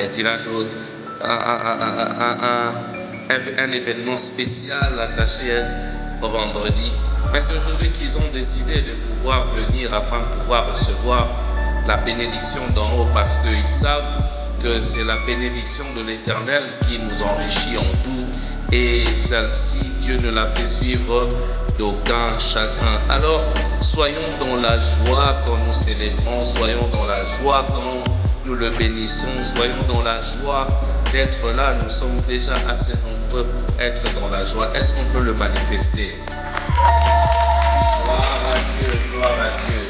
est-il un jour, un événement spécial attaché au vendredi. Mais c'est aujourd'hui qu'ils ont décidé de pouvoir venir afin de pouvoir recevoir la bénédiction d'en haut, parce qu'ils savent que c'est la bénédiction de l'Éternel qui nous enrichit en tout, et celle-ci, Dieu ne la fait suivre d'aucun chagrin. Alors, soyons dans la joie quand nous célébrons, soyons dans la joie quand nous le bénissons, soyons dans la joie d'être là. Nous sommes déjà assez nombreux pour être dans la joie. Est-ce qu'on peut le manifester? Gloire à Dieu, gloire à Dieu.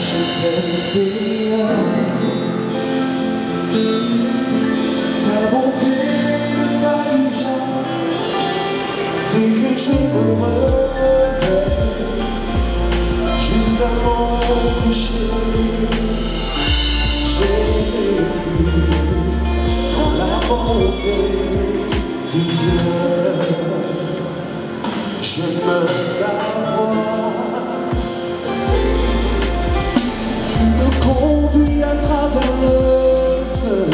Je t'aime, Seigneur, ta bonté ne faillit jamais. Dès que je me réveille, jusqu'à mon coucher, j'ai vécu dans la bonté de Dieu. J'aime ta voix, tu me conduis à travers le feu,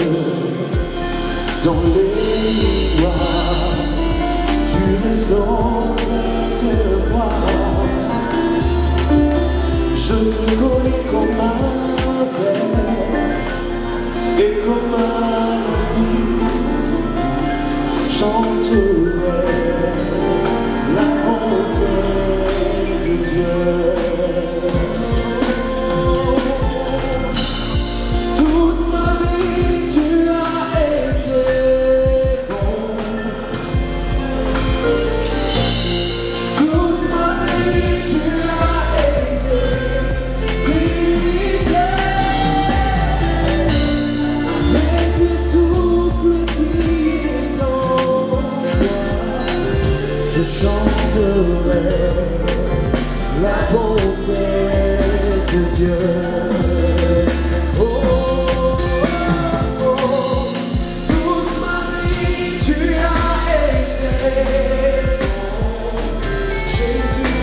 dans les noirs, tu restes auprès de moi. Je te connais comme un père et comme un ami. Je chanterai la bonté de Dieu. Toute ma vie tu as été bon. Toute ma vie tu as été fidèle. Avec le souffle qui est en moi, je chanterai la bonté de Dieu. Oh, oh, oh. Toute ma vie tu as été bon, Jésus.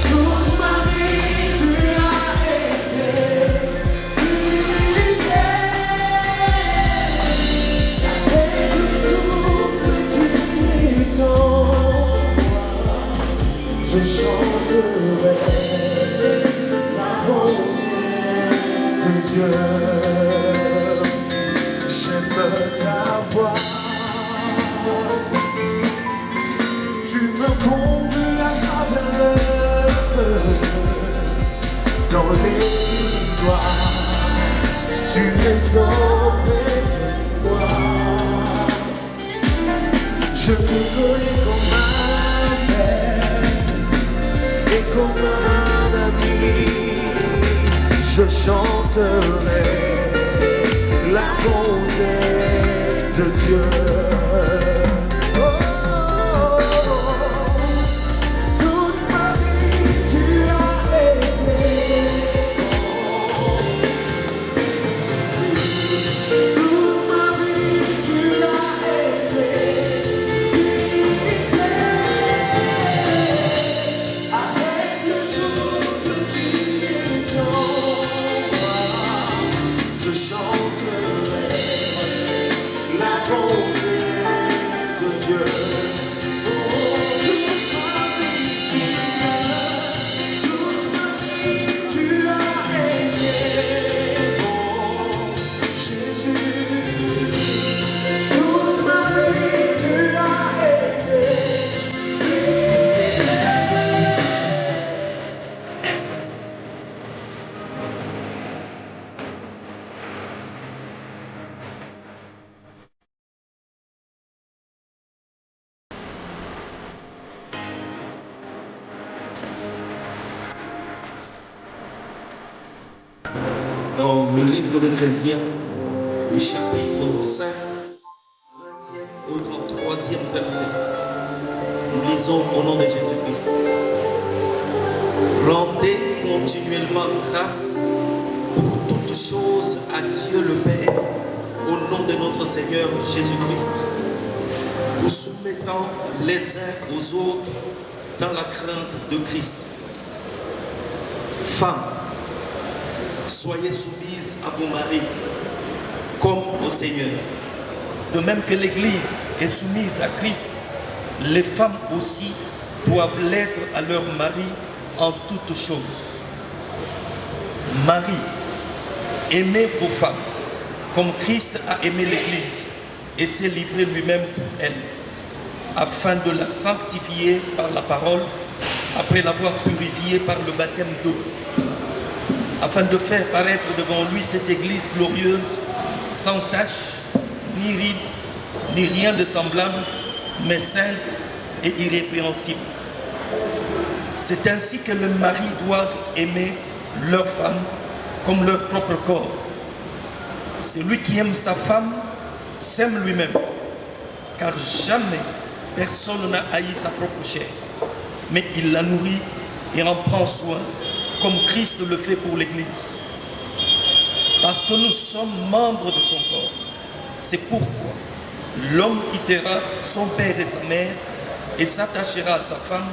Toute ma vie tu as été fidèle. Avec le souffle qui est en moi, je chanterai la bonté de Dieu. J'aime ta voix, tu me conduis à travers le feu, dans les noirs, tu restes auprès de moi. Je te connais comme un père et comme un ami. Je chanterai la bonté de Dieu. Oh, oh, oh. Toute ma vie tu as été bon. Toute ma vie tu as été fidèle. Avec le souffle qui est en moi, je chanterai la bonté de Dieu. Oh, toute ma vie, Seigneur, toute ma vie, tu as été bon, Jésus. Toute ma vie, tu as été. Dans le livre d'Éphésiens, le chapitre 5, 20e au 33e verset, nous lisons au nom de Jésus-Christ. Rendez continuellement grâce pour toutes choses à Dieu le Père, au nom de notre Seigneur Jésus-Christ, vous soumettant les uns aux autres dans la crainte de Christ. Femmes, soyez soumises à vos maris comme au Seigneur. De même que l'Église est soumise à Christ, les femmes aussi doivent l'être à leur mari en toutes choses. Marie, aimez vos femmes comme Christ a aimé l'Église et s'est livré lui-même pour elle, afin de la sanctifier par la parole, après l'avoir purifiée par le baptême d'eau, afin de faire paraître devant lui cette Église glorieuse, sans tache, ni ride, ni rien de semblable, mais sainte et irrépréhensible. C'est ainsi que les maris doivent aimer leur femme comme leur propre corps. Celui qui aime sa femme s'aime lui-même, car jamais personne n'a haï sa propre chair, mais il la nourrit et en prend soin, comme Christ le fait pour l'Église. Parce que nous sommes membres de son corps. C'est pourquoi l'homme quittera son père et sa mère et s'attachera à sa femme,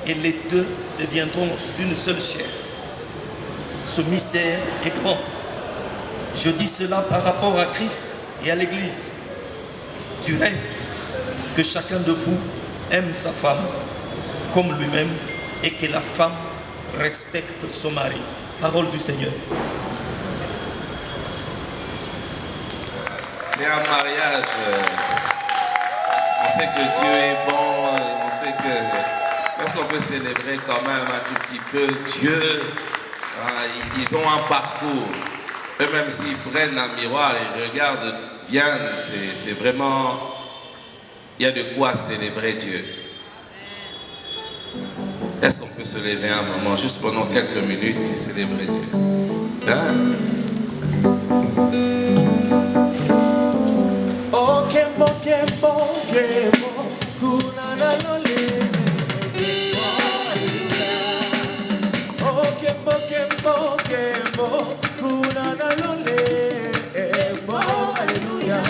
et les deux deviendront d'une seule chair. Ce mystère est grand. Je dis cela par rapport à Christ et à l'Église. Du reste, que chacun de vous aime sa femme comme lui-même et que la femme respecte son mari. Parole du Seigneur. C'est un mariage. On sait que Dieu est bon. On sait que... Est-ce qu'on peut célébrer quand même un tout petit peu Dieu? Ils ont un parcours. Eux-mêmes s'ils prennent un miroir et regardent bien, c'est vraiment... Il y a de quoi célébrer Dieu. Est-ce qu'on peut se lever un moment, juste pendant quelques minutes, et célébrer Dieu? Hein? Oh, que bon, que bon, que bon, kunana lole. Oh, que bon, que bon, que bon, kunana lole. Bon, alléluia.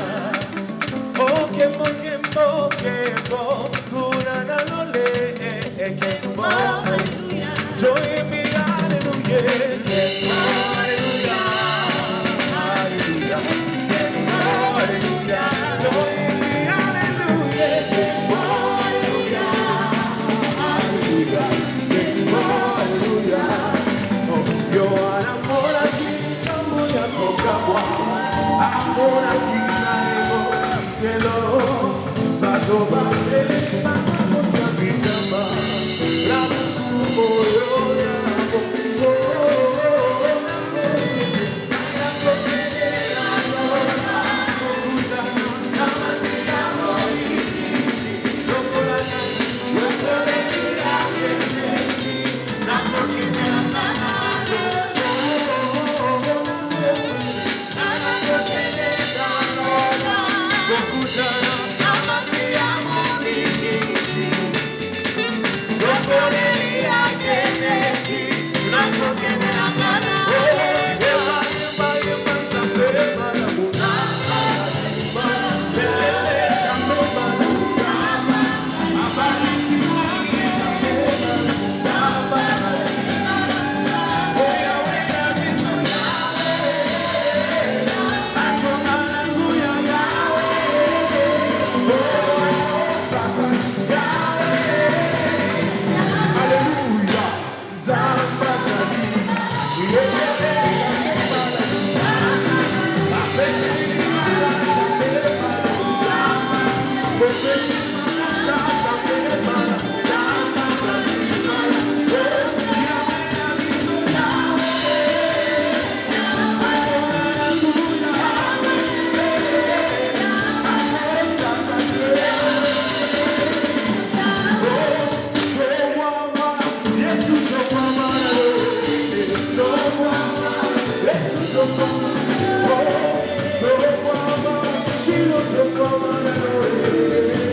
Oh, que bon, que bon, que bon, kunana lole. Que bon, alléluia. Joy me, alléluia. Que bon, alléluia. Alléluia.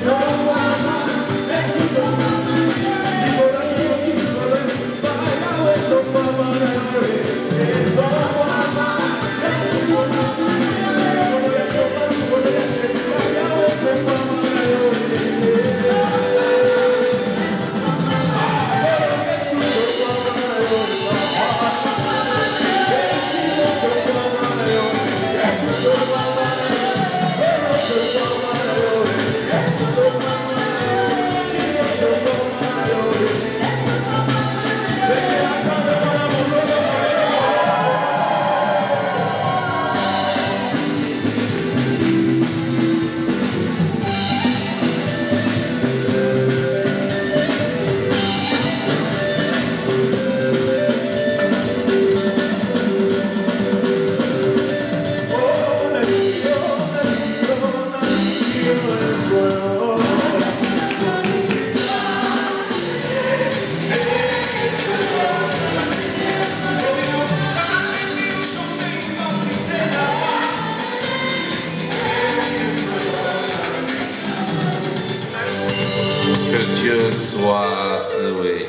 Oh, Dieu soit loué.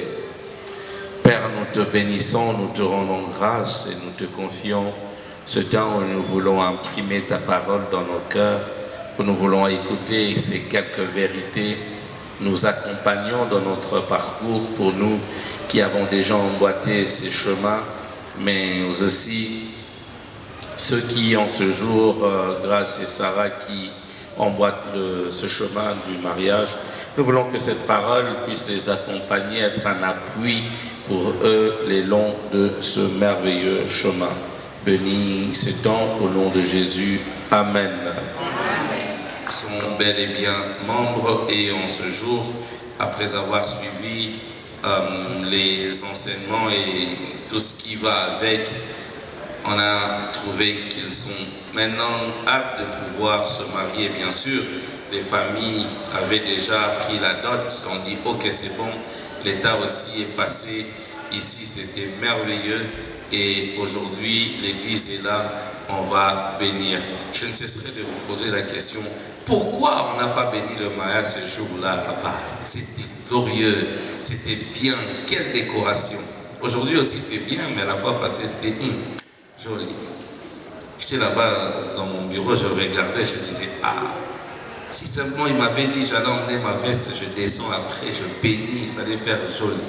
Père, nous te bénissons, nous te rendons grâce et nous te confions ce temps où nous voulons imprimer ta parole dans nos cœurs, où nous voulons écouter ces quelques vérités. Nous accompagnons dans notre parcours pour nous qui avons déjà emboîté ces chemins, mais aussi ceux qui en ce jour, grâce à Sarah, qui emboîtent ce chemin du mariage. Nous voulons que cette parole puisse les accompagner, être un appui pour eux les longs de ce merveilleux chemin. Bénis ce temps au nom de Jésus. Amen. Nous sommes bel et bien membres et en ce jour, après avoir suivi les enseignements et tout ce qui va avec, on a trouvé qu'ils sont maintenant aptes de pouvoir se marier. Bien sûr, les familles avaient déjà pris la dot, on dit ok c'est bon, l'État aussi est passé, ici c'était merveilleux et aujourd'hui l'église est là, on va bénir. Je ne cesserai de vous poser la question, pourquoi on n'a pas béni le mariage ce jour-là là-bas? C'était glorieux, c'était bien, quelle décoration. Aujourd'hui aussi c'est bien, mais la fois passée c'était joli. J'étais là-bas dans mon bureau, je regardais, je disais, ah, si seulement il m'avait dit, j'allais emmener ma veste, je descends après, je bénis, ça allait faire joli.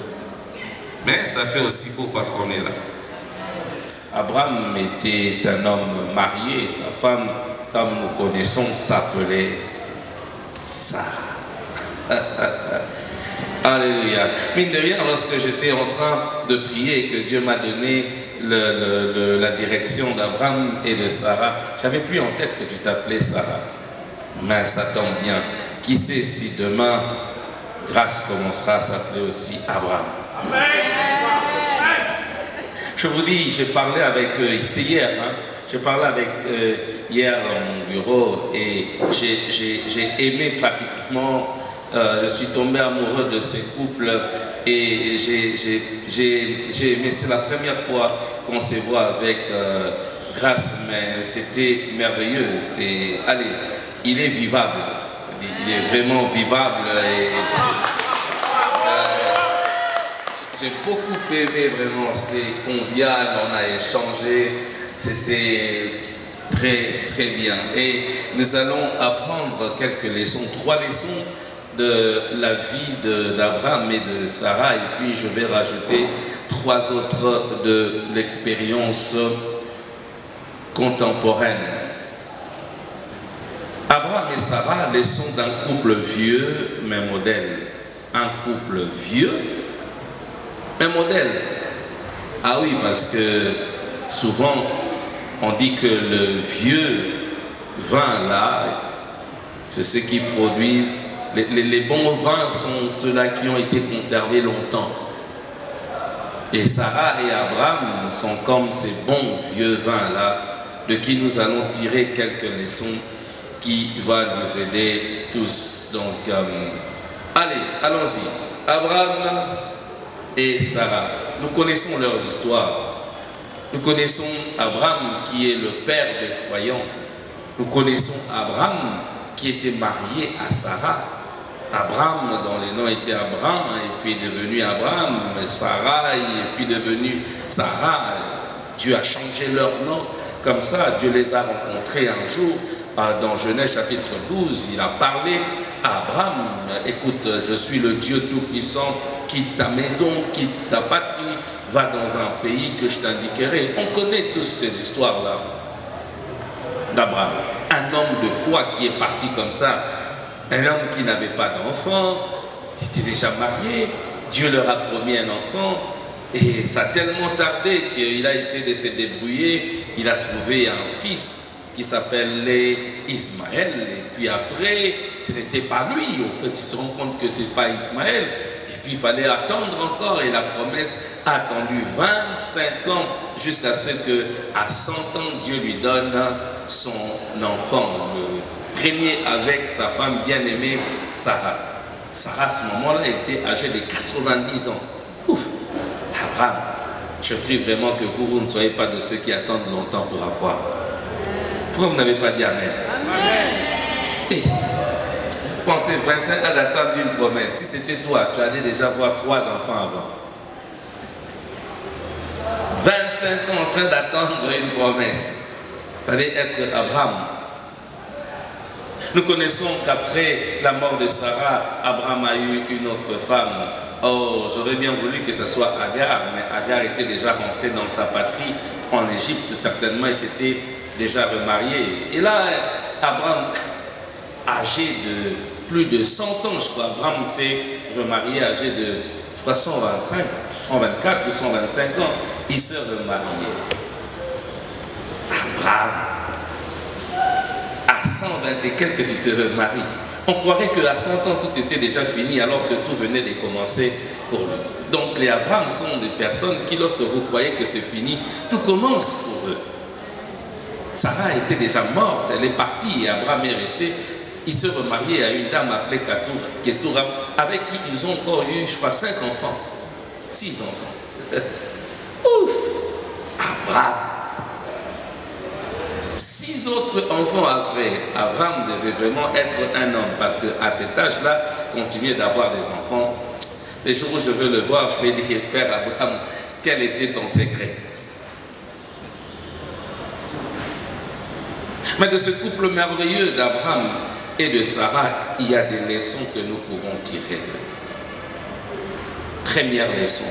Mais ça fait aussi beau parce qu'on est là. Abraham était un homme marié, sa femme, comme nous connaissons, s'appelait Sarah. Alléluia. Mine de rien, lorsque j'étais en train de prier et que Dieu m'a donné la direction d'Abraham et de Sarah, j'avais plus en tête que tu t'appelais Sarah. Mais ça tombe bien. Qui sait si demain, Grâce commencera à s'appeler aussi Abraham. Amen. Je vous dis, j'ai parlé avec, c'est hier, j'ai parlé avec hier dans mon bureau et j'ai aimé pratiquement, je suis tombé amoureux de ces couples et j'ai aimé, c'est la première fois qu'on se voit avec Grâce, mais c'était merveilleux, allez, il est vivable, il est vraiment vivable et j'ai beaucoup aimé vraiment, c'est convivial, on a échangé, c'était très très bien et nous allons apprendre quelques leçons, 3 leçons de la vie d'Abraham et de Sarah et puis je vais rajouter 3 autres de l'expérience contemporaine. Abraham et Sarah, leçon d'un couple vieux mais modèle. Un couple vieux mais modèle. Ah oui, parce que souvent on dit que le vieux vin là, c'est ceux qui produisent, les bons vins sont ceux-là qui ont été conservés longtemps. Et Sarah et Abraham sont comme ces bons vieux vins là, de qui nous allons tirer quelques leçons qui vont nous aider tous. Donc, allez, allons-y. Abraham et Sarah, nous connaissons leurs histoires. Nous connaissons Abraham qui est le père des croyants. Nous connaissons Abraham qui était marié à Sarah. Abraham, dont les noms étaient Abraham, et puis est devenu Abraham, Sarah, et puis devenu Sarah. Dieu a changé leur nom. Comme ça, Dieu les a rencontrés un jour. Dans Genèse chapitre 12, il a parlé à Abraham, écoute, je suis le Dieu Tout-Puissant, quitte ta maison, quitte ta patrie, va dans un pays que je t'indiquerai. On connaît tous ces histoires-là d'Abraham. Un homme de foi qui est parti comme ça, un homme qui n'avait pas d'enfant, il était déjà marié, Dieu leur a promis un enfant, et ça a tellement tardé qu'il a essayé de se débrouiller, il a trouvé un fils qui s'appelait Ismaël, et puis après, ce n'était pas lui, en fait, il se rend compte que ce n'est pas Ismaël, et puis il fallait attendre encore, et la promesse a attendu 25 ans, jusqu'à ce qu'à 100 ans, Dieu lui donne son enfant, le premier avec sa femme bien-aimée, Sarah. Sarah, à ce moment-là, était âgée de 90 ans. Ouf! Abraham, je prie vraiment que vous ne soyez pas de ceux qui attendent longtemps pour avoir. Pourquoi vous n'avez pas dit Amen? Amen. Et Pensez 25 ans d'attendre d'une promesse. Si c'était toi, tu allais déjà avoir 3 enfants avant. 25 ans en train d'attendre une promesse. Fallait être Abraham. Nous connaissons qu'après la mort de Sarah, Abraham a eu une autre femme. Oh, j'aurais bien voulu que ce soit Agar, mais Agar était déjà rentrée dans sa patrie, en Égypte, certainement, il s'était déjà remarié. Et là, Abraham, âgé de plus de 100 ans, je crois, Abraham s'est remarié âgé de, je crois, 125, 124 ou 125 ans, il s'est remarié. Abraham, à 120 et quelques, tu te remaries. On croirait qu'à 100 ans, tout était déjà fini alors que tout venait de commencer pour lui. Donc les Abraham sont des personnes qui, lorsque vous croyez que c'est fini, tout commence pour eux. Sarah était déjà morte, elle est partie et Abraham est resté. Il s'est remarié à une dame appelée Ketura, avec qui ils ont encore eu, je crois, 5 enfants. 6 enfants. Ouf! Abraham. 6 autres enfants après. Abraham devait vraiment être un homme, parce qu'à cet âge-là, continuer d'avoir des enfants. Les jours où je veux le voir, je vais dire, Père Abraham, quel était ton secret? Mais de ce couple merveilleux d'Abraham et de Sarah, il y a des leçons que nous pouvons tirer. Première leçon.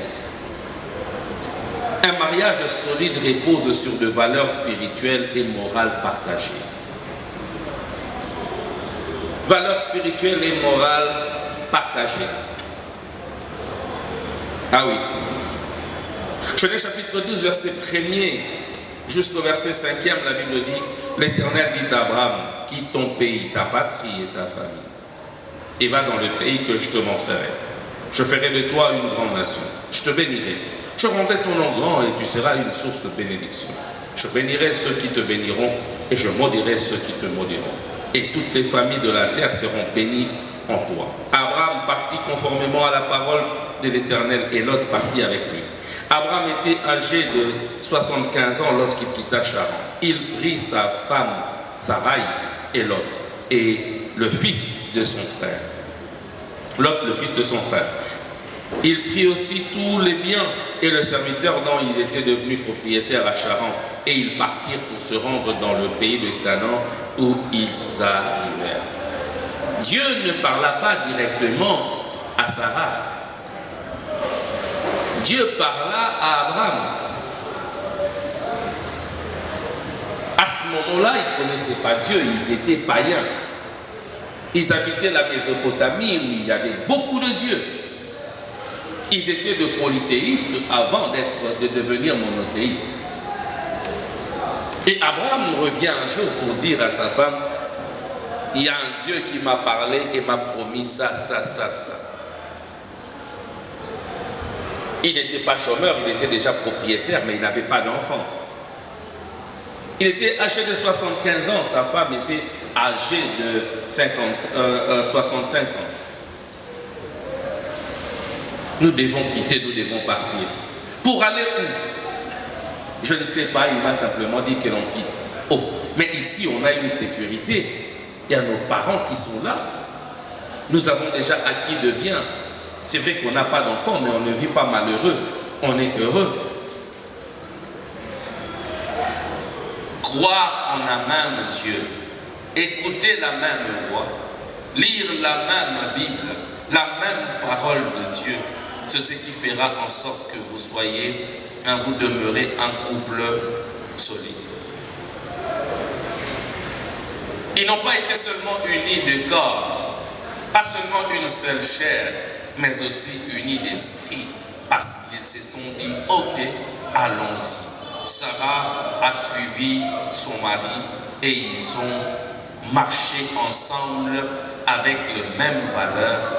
Un mariage solide repose sur de valeurs spirituelles et morales partagées. Valeurs spirituelles et morales partagées. Ah oui. Genèse chapitre 12, verset 1er jusqu'au verset 5e, la Bible dit, l'Éternel dit à Abraham, quitte ton pays, ta patrie et ta famille, et va dans le pays que je te montrerai. Je ferai de toi une grande nation. Je te bénirai. Je rendrai ton nom grand et tu seras une source de bénédiction. Je bénirai ceux qui te béniront et je maudirai ceux qui te maudiront. Et toutes les familles de la terre seront bénies en toi. Abraham partit conformément à la parole de l'Éternel et Lot partit avec lui. Abraham était âgé de 75 ans lorsqu'il quitta Charan. Il prit sa femme Sarai et Lot et le fils de son frère. Lot, le fils de son frère. Il prit aussi tous les biens et le serviteur dont ils étaient devenus propriétaires à Charan, et ils partirent pour se rendre dans le pays de Canaan où ils arrivèrent. Dieu ne parla pas directement à Sarah. Dieu parla à Abraham. À ce moment-là, ils ne connaissaient pas Dieu, ils étaient païens. Ils habitaient la Mésopotamie où il y avait beaucoup de dieux. Ils étaient de polythéistes avant de devenir monothéistes. Et Abraham revient un jour pour dire à sa femme, il y a un Dieu qui m'a parlé et m'a promis ça, ça, ça, ça. Il n'était pas chômeur, il était déjà propriétaire, mais il n'avait pas d'enfant. Il était âgé de 75 ans, sa femme était âgée de 65 ans. Nous devons quitter, nous devons partir. Pour aller où? Je ne sais pas, il m'a simplement dit que l'on quitte. Oh, mais ici on a une sécurité. Il y a nos parents qui sont là. Nous avons déjà acquis de biens. C'est vrai qu'on n'a pas d'enfants, mais on ne vit pas malheureux. On est heureux. Croire en un même Dieu, écouter la même voix, lire la même Bible, la même parole de Dieu, c'est ce qui fera en sorte que vous soyez, vous demeurez un couple solide. Ils n'ont pas été seulement unis de corps, pas seulement une seule chair, mais aussi unis d'esprit, parce qu'ils se sont dit, ok, allons-y. Sarah a suivi son mari et ils ont marché ensemble avec les mêmes valeurs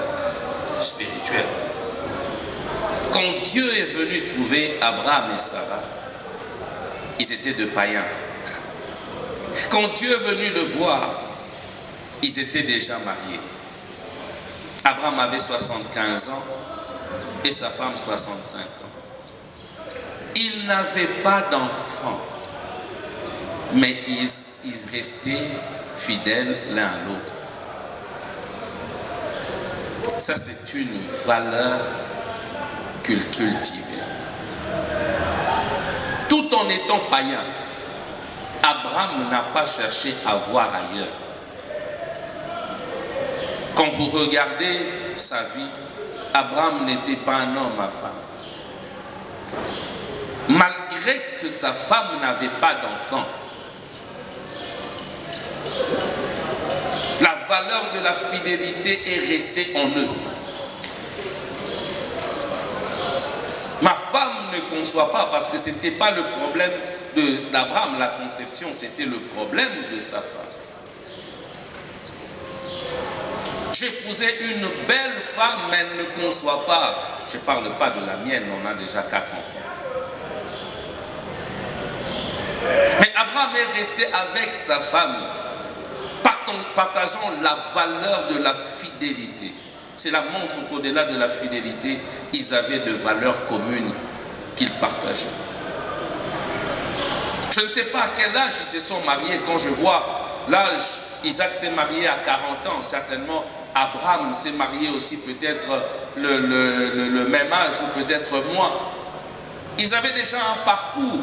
spirituelles. Quand Dieu est venu trouver Abraham et Sarah, ils étaient de païens. Quand Dieu est venu le voir, ils étaient déjà mariés. Abraham avait 75 ans et sa femme 65 ans. Ils n'avaient pas d'enfants, mais ils restaient fidèles l'un à l'autre. Ça, c'est une valeur cultivée. Tout en étant païen, Abraham n'a pas cherché à voir ailleurs. Quand vous regardez sa vie, Abraham n'était pas un homme à femme. Malgré que sa femme n'avait pas d'enfant, la valeur de la fidélité est restée en eux. Ma femme ne conçoit pas parce que ce n'était pas le problème d'Abraham, la conception, c'était le problème de sa femme. J'épousais une belle femme, mais elle ne conçoit pas. Je ne parle pas de la mienne, on a déjà 4 enfants. Mais Abraham est resté avec sa femme, partageant la valeur de la fidélité. Cela montre qu'au-delà de la fidélité, ils avaient de valeurs communes qu'ils partageaient. Je ne sais pas à quel âge ils se sont mariés. Quand je vois l'âge, Isaac s'est marié à 40 ans, certainement Abraham s'est marié aussi peut-être le même âge ou peut-être moins. Ils avaient déjà un parcours,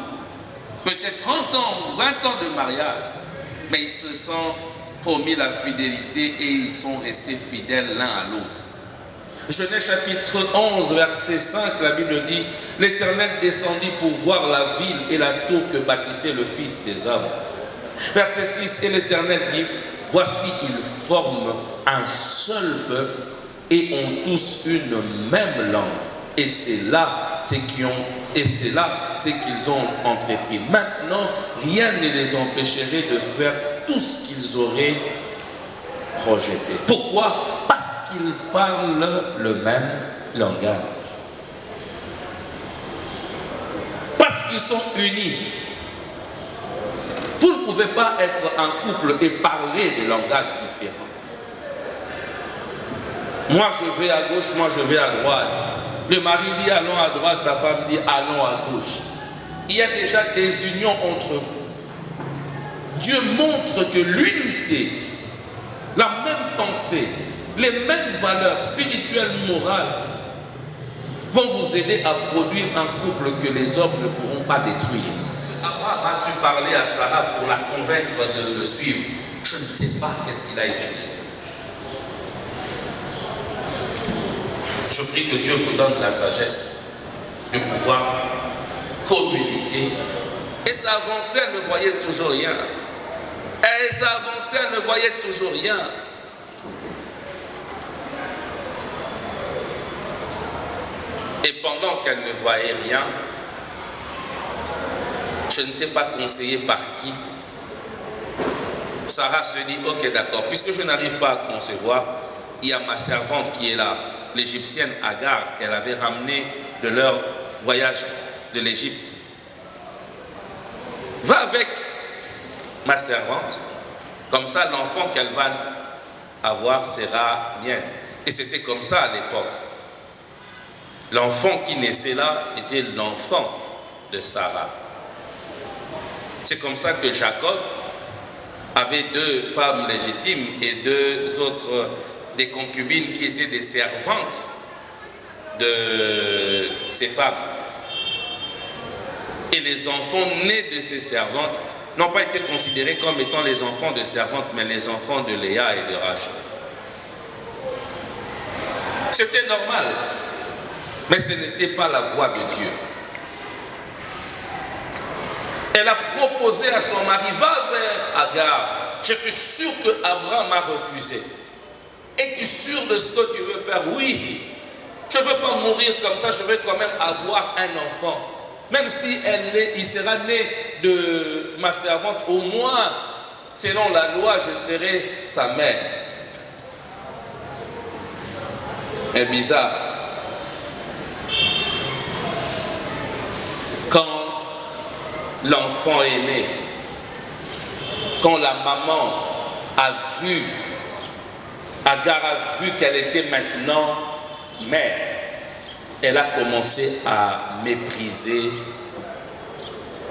peut-être 30 ans ou 20 ans de mariage, mais ils se sont promis la fidélité et ils sont restés fidèles l'un à l'autre. Genèse chapitre 11, verset 5, la Bible dit « L'Éternel descendit pour voir la ville et la tour que bâtissait le Fils des hommes. » Verset 6, et l'Éternel dit « Voici, ils forment un seul peuple et ont tous une même langue. Et c'est là ce qu'ils ont entrepris. Maintenant, rien ne les empêcherait de faire tout ce qu'ils auraient projeté. » Pourquoi? Parce qu'ils parlent le même langage. Parce qu'ils sont unis. Vous ne pouvez pas être un couple et parler de langages différents. Moi je vais à gauche, moi je vais à droite. Le mari dit allons à droite, la femme dit allons à gauche. Il y a déjà des unions entre vous. Dieu montre que l'unité, la même pensée, les mêmes valeurs spirituelles, morales vont vous aider à produire un couple que les hommes ne pourront pas détruire. Abraham a su parler à Sarah pour la convaincre de le suivre. Je ne sais pas qu'est-ce qu'il a utilisé. Je prie que Dieu vous donne la sagesse de pouvoir communiquer. Et ça avançait, elle ne voyait toujours rien. Et ça avançait, elle ne voyait toujours rien. Et pendant qu'elle ne voyait rien, je ne sais pas conseiller par qui, Sarah se dit, ok d'accord, puisque je n'arrive pas à concevoir, il y a ma servante qui est là, l'égyptienne Agar, qu'elle avait ramenée de leur voyage de l'Égypte. Va avec ma servante, comme ça l'enfant qu'elle va avoir sera mienne. Et c'était comme ça à l'époque. L'enfant qui naissait là était l'enfant de Sarah. C'est comme ça que Jacob avait 2 femmes légitimes et 2 autres, des concubines qui étaient des servantes de ces femmes. Et les enfants nés de ces servantes n'ont pas été considérés comme étant les enfants de servantes, mais les enfants de Léa et de Rachel. C'était normal, mais ce n'était pas la voie de Dieu. Elle a proposé à son mari, va vers Agar. Je suis sûr que Abraham a refusé. Es-tu sûr de ce que tu veux faire? Oui. Je ne veux pas mourir comme ça, je veux quand même avoir un enfant. Même si il sera né de ma servante, au moins, selon la loi, je serai sa mère. Mais bizarre. Quand l'enfant est né, quand la maman a vu, Agar a vu qu'elle était maintenant mère, elle a commencé à mépriser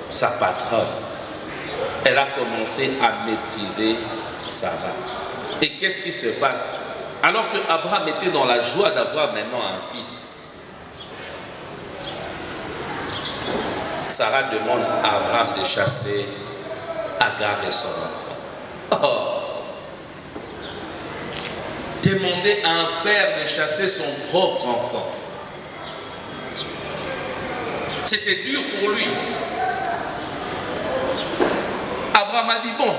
sa patronne. Elle a commencé à mépriser Sarah. Et qu'est-ce qui se passe? Alors que Abraham était dans la joie d'avoir maintenant un fils, Sarah demande à Abraham de chasser Agar et son enfant. Oh. Demander à un père de chasser son propre enfant. C'était dur pour lui. Abraham a dit, bon,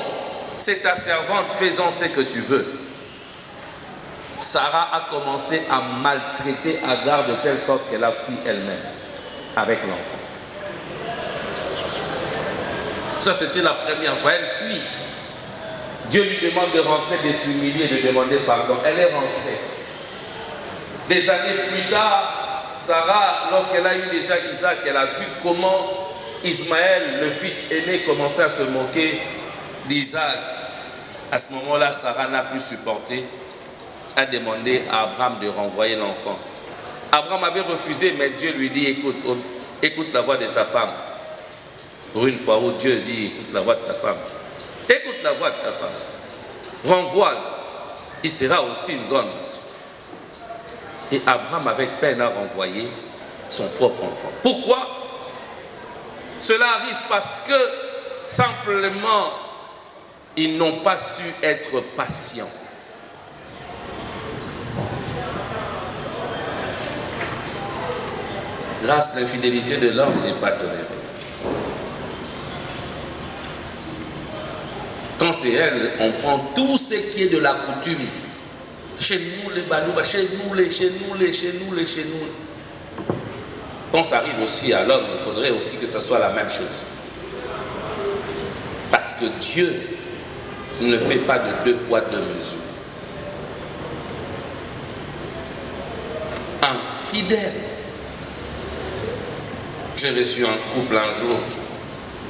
c'est ta servante, fais-en ce que tu veux. Sarah a commencé à maltraiter Agar de telle sorte qu'elle a fui elle-même avec l'enfant. Ça, c'était la première fois. Elle fuit. Dieu lui demande de rentrer, de s'humilier, de demander pardon. Elle est rentrée. Des années plus tard, Sarah, lorsqu'elle a eu déjà Isaac, elle a vu comment Ismaël, le fils aîné, commençait à se moquer d'Isaac. À ce moment-là, Sarah n'a plus supporté, a demandé à Abraham de renvoyer l'enfant. Abraham avait refusé, mais Dieu lui dit, écoute la voix de ta femme. Pour une fois où Dieu dit, écoute la voix de ta femme. Écoute la voix de ta femme. Renvoie-le. Il sera aussi une grande nation. Et Abraham, avec peine, a renvoyé son propre enfant. Pourquoi? Cela arrive parce que, simplement, ils n'ont pas su être patients. Grâce à l'infidélité de l'homme n'est pas tolérée. Quand c'est elle, on prend tout ce qui est de la coutume. Chez nous, les balouba, chez nous. Quand ça arrive aussi à l'homme, il faudrait aussi que ce soit la même chose. Parce que Dieu ne fait pas de deux poids, deux mesures. Infidèle. J'ai reçu un couple un jour.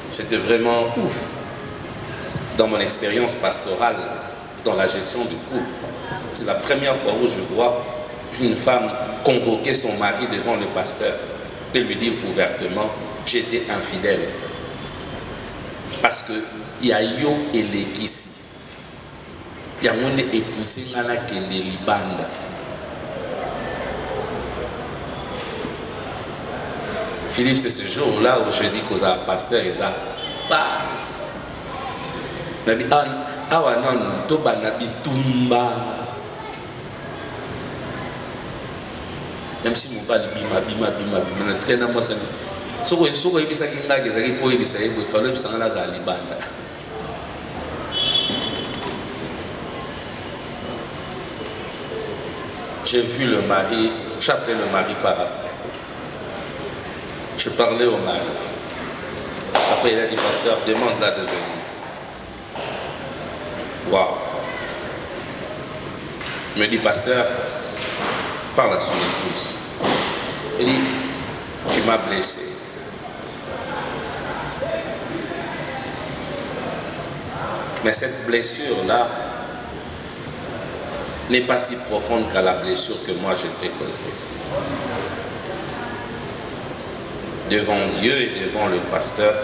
C'était vraiment ouf. Dans mon expérience pastorale, dans la gestion du couple, c'est la première fois où je vois une femme convoquer son mari devant le pasteur et lui dire ouvertement, j'ai été infidèle. Parce que il y a yo et les kisi. Il y a mon épousé ngana kende libanda. Philippe, c'est ce jour-là où je dis qu'aux pasteurs, ils passe. Nabi awa non to banabi tumba. Même si mon père bima na traîne moi ça. Soko ibisa kinga gezaki po ibisa yebo falo ibisa ngala za libanda. J'ai vu le mari, j'appelais le mari par après. Je parlais au mari. Après il a dit pasteur, demande-la de venir. Waouh. Il me dit, pasteur, parle à son épouse. Il dit, tu m'as blessé. Mais cette blessure-là n'est pas si profonde qu'à la blessure que moi je t'ai causée. Devant Dieu et devant le pasteur,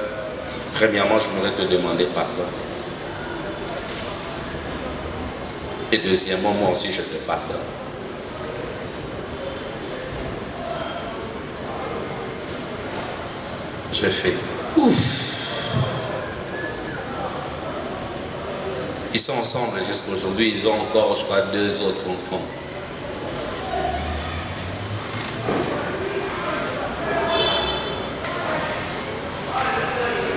premièrement, je voudrais te demander pardon. Et deuxièmement, moi aussi, je te pardonne. Je fais ouf. Ils sont ensemble jusqu'à aujourd'hui. Ils ont encore, je crois, 2 autres enfants.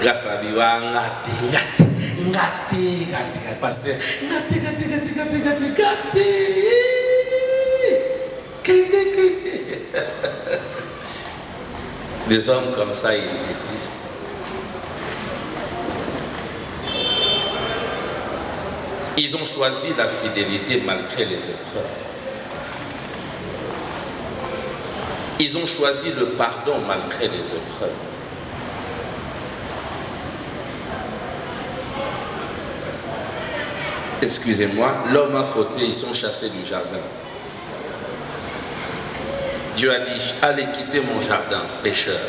Grâce à Dieu, pasteur, des hommes comme ça, ils existent. Ils ont choisi la fidélité malgré les épreuves. Ils ont choisi le pardon malgré les épreuves. Excusez-moi, l'homme a fauté, ils sont chassés du jardin. Dieu a dit, allez quitter mon jardin, pécheur.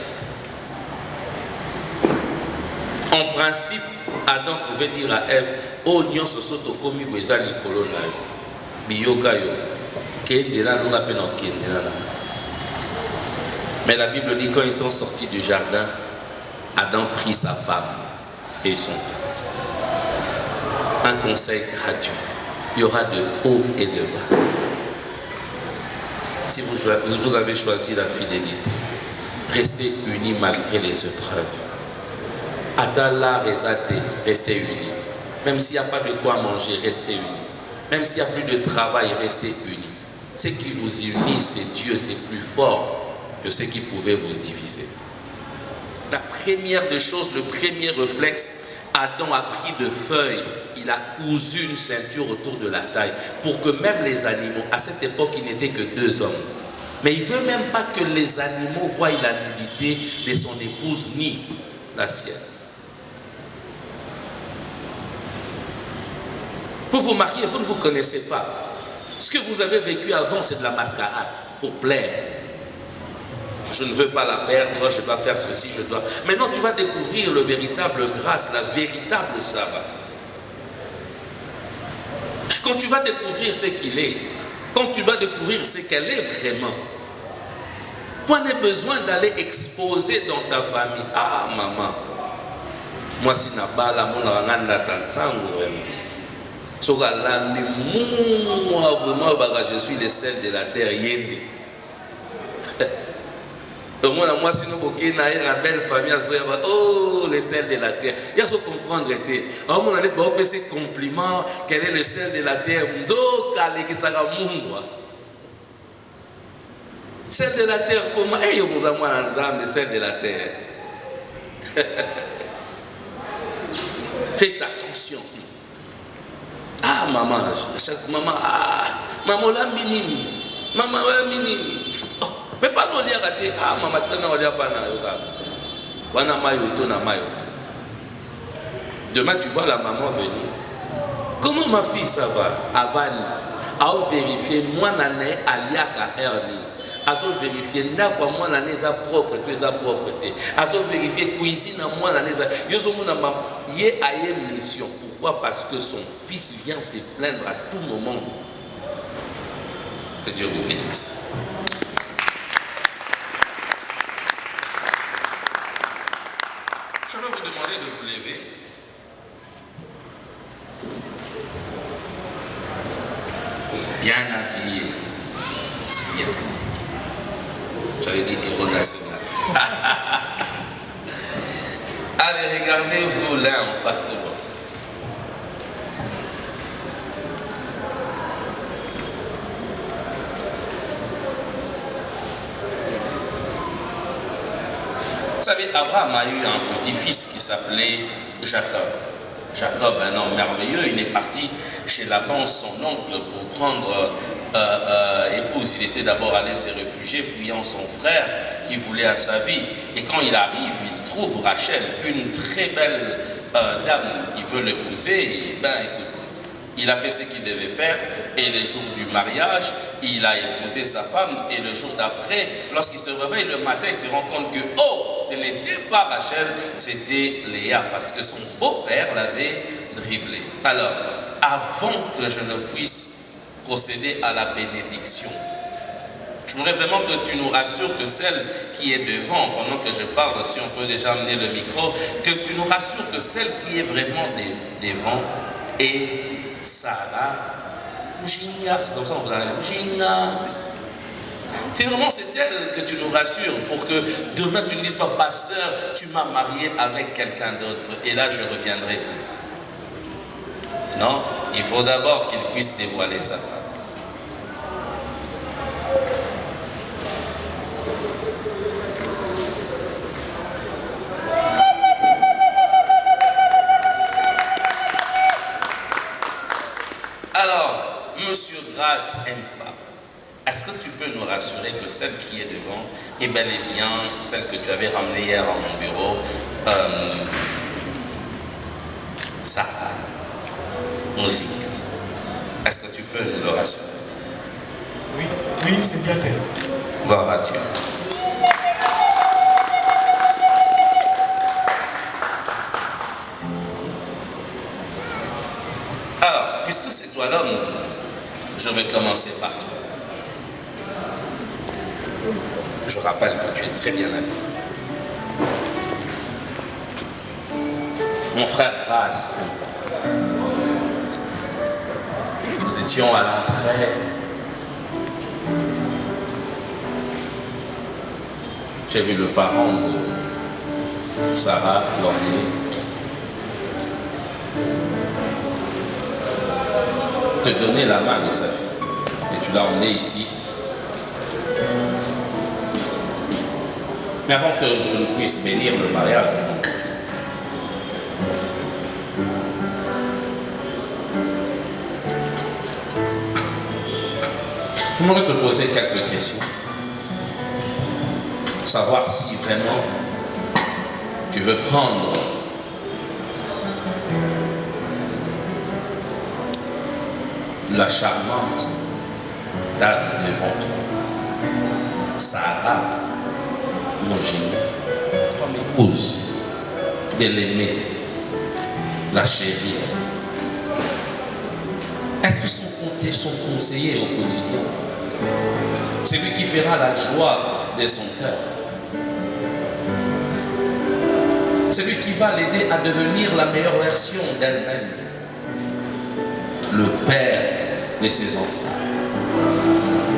En principe, Adam pouvait dire à Ève, oh, nyon soso tokomi beza likolo na yo, biyoka yo. Mais la Bible dit quand ils sont sortis du jardin, Adam prit sa femme et ils sont partis. Un conseil gratuit. Il y aura de haut et de bas. Si vous avez choisi la fidélité, restez unis malgré les épreuves. Atala, Rezate, restez unis. Même s'il n'y a pas de quoi manger, restez unis. Même s'il n'y a plus de travail, restez unis. Ce qui vous unit, c'est Dieu, c'est plus fort que ce qui pouvait vous diviser. La première des choses, le premier réflexe, Adam a pris de feuilles, il a cousu une ceinture autour de la taille pour que même les animaux, à cette époque il n'était que 2 hommes, mais il ne veut même pas que les animaux voient la nudité de son épouse ni la sienne. Vous vous mariez, vous ne vous connaissez pas. Ce que vous avez vécu avant, c'est de la mascarade pour plaire. Je ne veux pas la perdre, je dois faire ceci, je dois... Maintenant, tu vas découvrir le véritable grâce, la véritable sabbat. Quand tu vas découvrir ce qu'il est, quand tu vas découvrir ce qu'elle est vraiment, toi n'as besoin d'aller exposer dans ta famille. Ah, maman, moi si n'a pas la mon ranganda tansango vraiment. Moi vraiment, je suis le sel de la terre yéné. Moi, si nous avons une belle famille, oh, le sel de la terre. Il y a ce comprendre. On a dit, ces compliments, quel est le sel de la terre? Sel de la terre, comment? Eh, vous avez le sel de la terre. Faites attention. Ah, maman, maman, maman, la minimi. Maman, la minimi. Mais pas nous dire ah maman tu n'as pas na yoga. Wana mayoto na mayoto. Demain tu vois la maman venir. Comment ma fille ça va? Avani. A vérifier moi nané aliaka erni. Azo vérifier na kwa moi nané za propre que za propreté. Azo vérifier cuisine na moi nané za yozo mona ma yé aye mission. Pourquoi? Parce que son fils vient se plaindre à tout moment. Que Dieu vous bénisse. Je vais vous demander de vous lever. Bien habillé. Très bien. J'allais dire héros national. Allez, regardez-vous l'un en face de l'autre. Vous savez, Abraham a eu un petit-fils qui s'appelait Jacob. Jacob, un homme merveilleux, il est parti chez Laban, son oncle, pour prendre épouse. Il était d'abord allé se réfugier, fuyant son frère qui voulait à sa vie. Et quand il arrive, il trouve Rachel, une très belle dame. Il veut l'épouser. Ben écoute, il a fait ce qu'il devait faire et le jour du mariage, il a épousé sa femme et le jour d'après, lorsqu'il se réveille le matin, il se rend compte que, oh, ce n'était pas Rachel, c'était Léa parce que son beau-père l'avait dribblé. Alors, avant que je ne puisse procéder à la bénédiction, je voudrais vraiment que tu nous rassures que celle qui est devant, pendant que je parle, si on peut déjà amener le micro, que tu nous rassures que celle qui est vraiment devant est Sarah Mujinga, c'est comme ça on vous a Mujinga. C'est vraiment c'est elle que tu nous rassures pour que demain tu ne dises pas pasteur, tu m'as marié avec quelqu'un d'autre et là je reviendrai plus. Non, il faut d'abord qu'il puisse dévoiler sa femme. Monsieur Grâce n'aime pas. Est-ce que tu peux nous rassurer que celle qui est devant est bel et bien celle que tu avais ramenée hier à mon bureau, Sarah Musique. Est-ce que tu peux nous le rassurer? Oui, oui, c'est bien elle. Gloire à Dieu. Alors, puisque c'est toi l'homme, je vais commencer par toi. Je rappelle que tu es très bien habillé. Mon frère Grace, nous étions à l'entrée. J'ai vu le parent de Sarah l'emmener. Te donner la main de sa fille. Et tu l'as emmené ici. Mais avant que je ne puisse bénir le mariage, je voudrais te poser quelques questions. Savoir si vraiment tu veux prendre la charmante dame devant toi, Sarah, mon génie, comme épouse de l'aimer, la chérie. Elle peut compter son conseiller au quotidien. C'est lui qui fera la joie de son cœur. C'est lui qui va l'aider à devenir la meilleure version d'elle-même. Le père de ses enfants.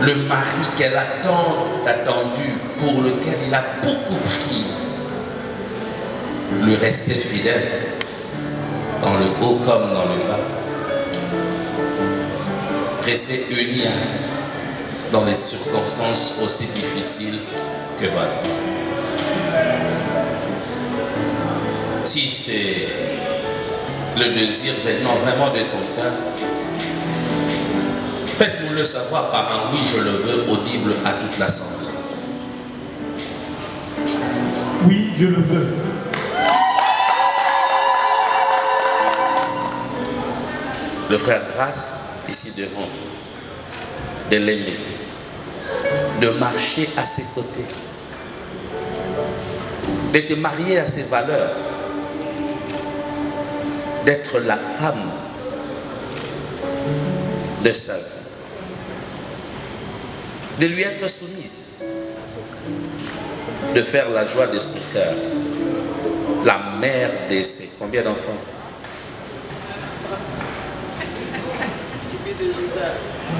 Le mari qu'elle a tant attendu, pour lequel il a beaucoup prié. Lui rester fidèle, dans le haut comme dans le bas. Rester uni à elle, dans les circonstances aussi difficiles que bonnes. Si c'est le désir venant vraiment de ton cœur, faites-nous le savoir par un oui, je le veux, audible à toute l'assemblée. Oui, je le veux. Le frère Grace, ici devant toi, de l'aimer, de marcher à ses côtés, de te marier à ses valeurs, d'être la femme de sa vie, de lui être soumise, de faire la joie de son cœur, la mère de ses... Combien d'enfants?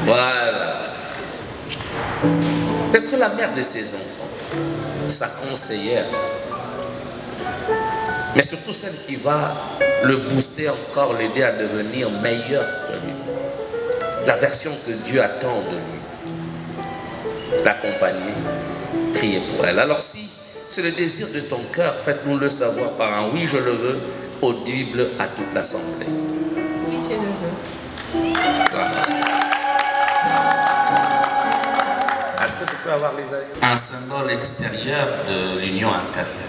Voilà. D'être la mère de ses enfants, sa conseillère, mais surtout celle qui va le booster encore, l'aider à devenir meilleur que lui. La version que Dieu attend de lui. L'accompagner, prier pour elle. Alors si c'est le désir de ton cœur, faites-nous le savoir par un oui, je le veux, audible à toute l'assemblée. Oui, je le veux. Voilà. Est-ce que je peux avoir les aïeux? Un symbole extérieur de l'union intérieure.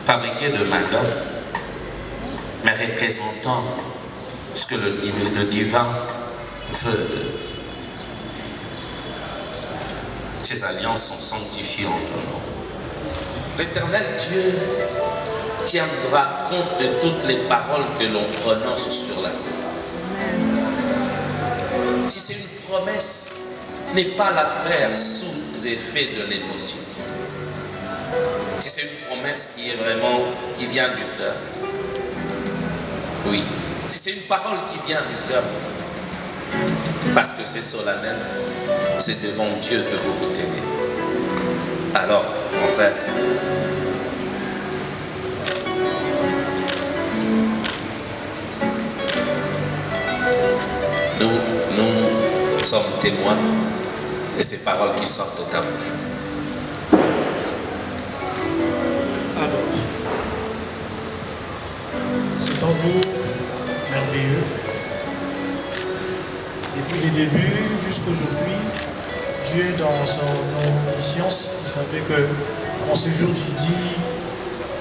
Fabriqué de main d'homme, mais représentant ce que le divin veut d'eux. Ces alliances sont sanctifiées en ton nom. L'Éternel Dieu tiendra compte de toutes les paroles que l'on prononce sur la terre. Si c'est une promesse, n'est pas la faire sous effet de l'émotion. Si c'est une promesse qui est vraiment, qui vient du cœur, oui. Si c'est une parole qui vient du cœur, parce que c'est solennel, c'est devant Dieu que vous vous tenez. Alors, mon frère, nous sommes témoins de ces paroles qui sortent de ta bouche. Alors, c'est un jour merveilleux. Depuis les débuts jusqu'aujourd'hui, Dieu, dans son omniscience, il savait que en ce jour du 10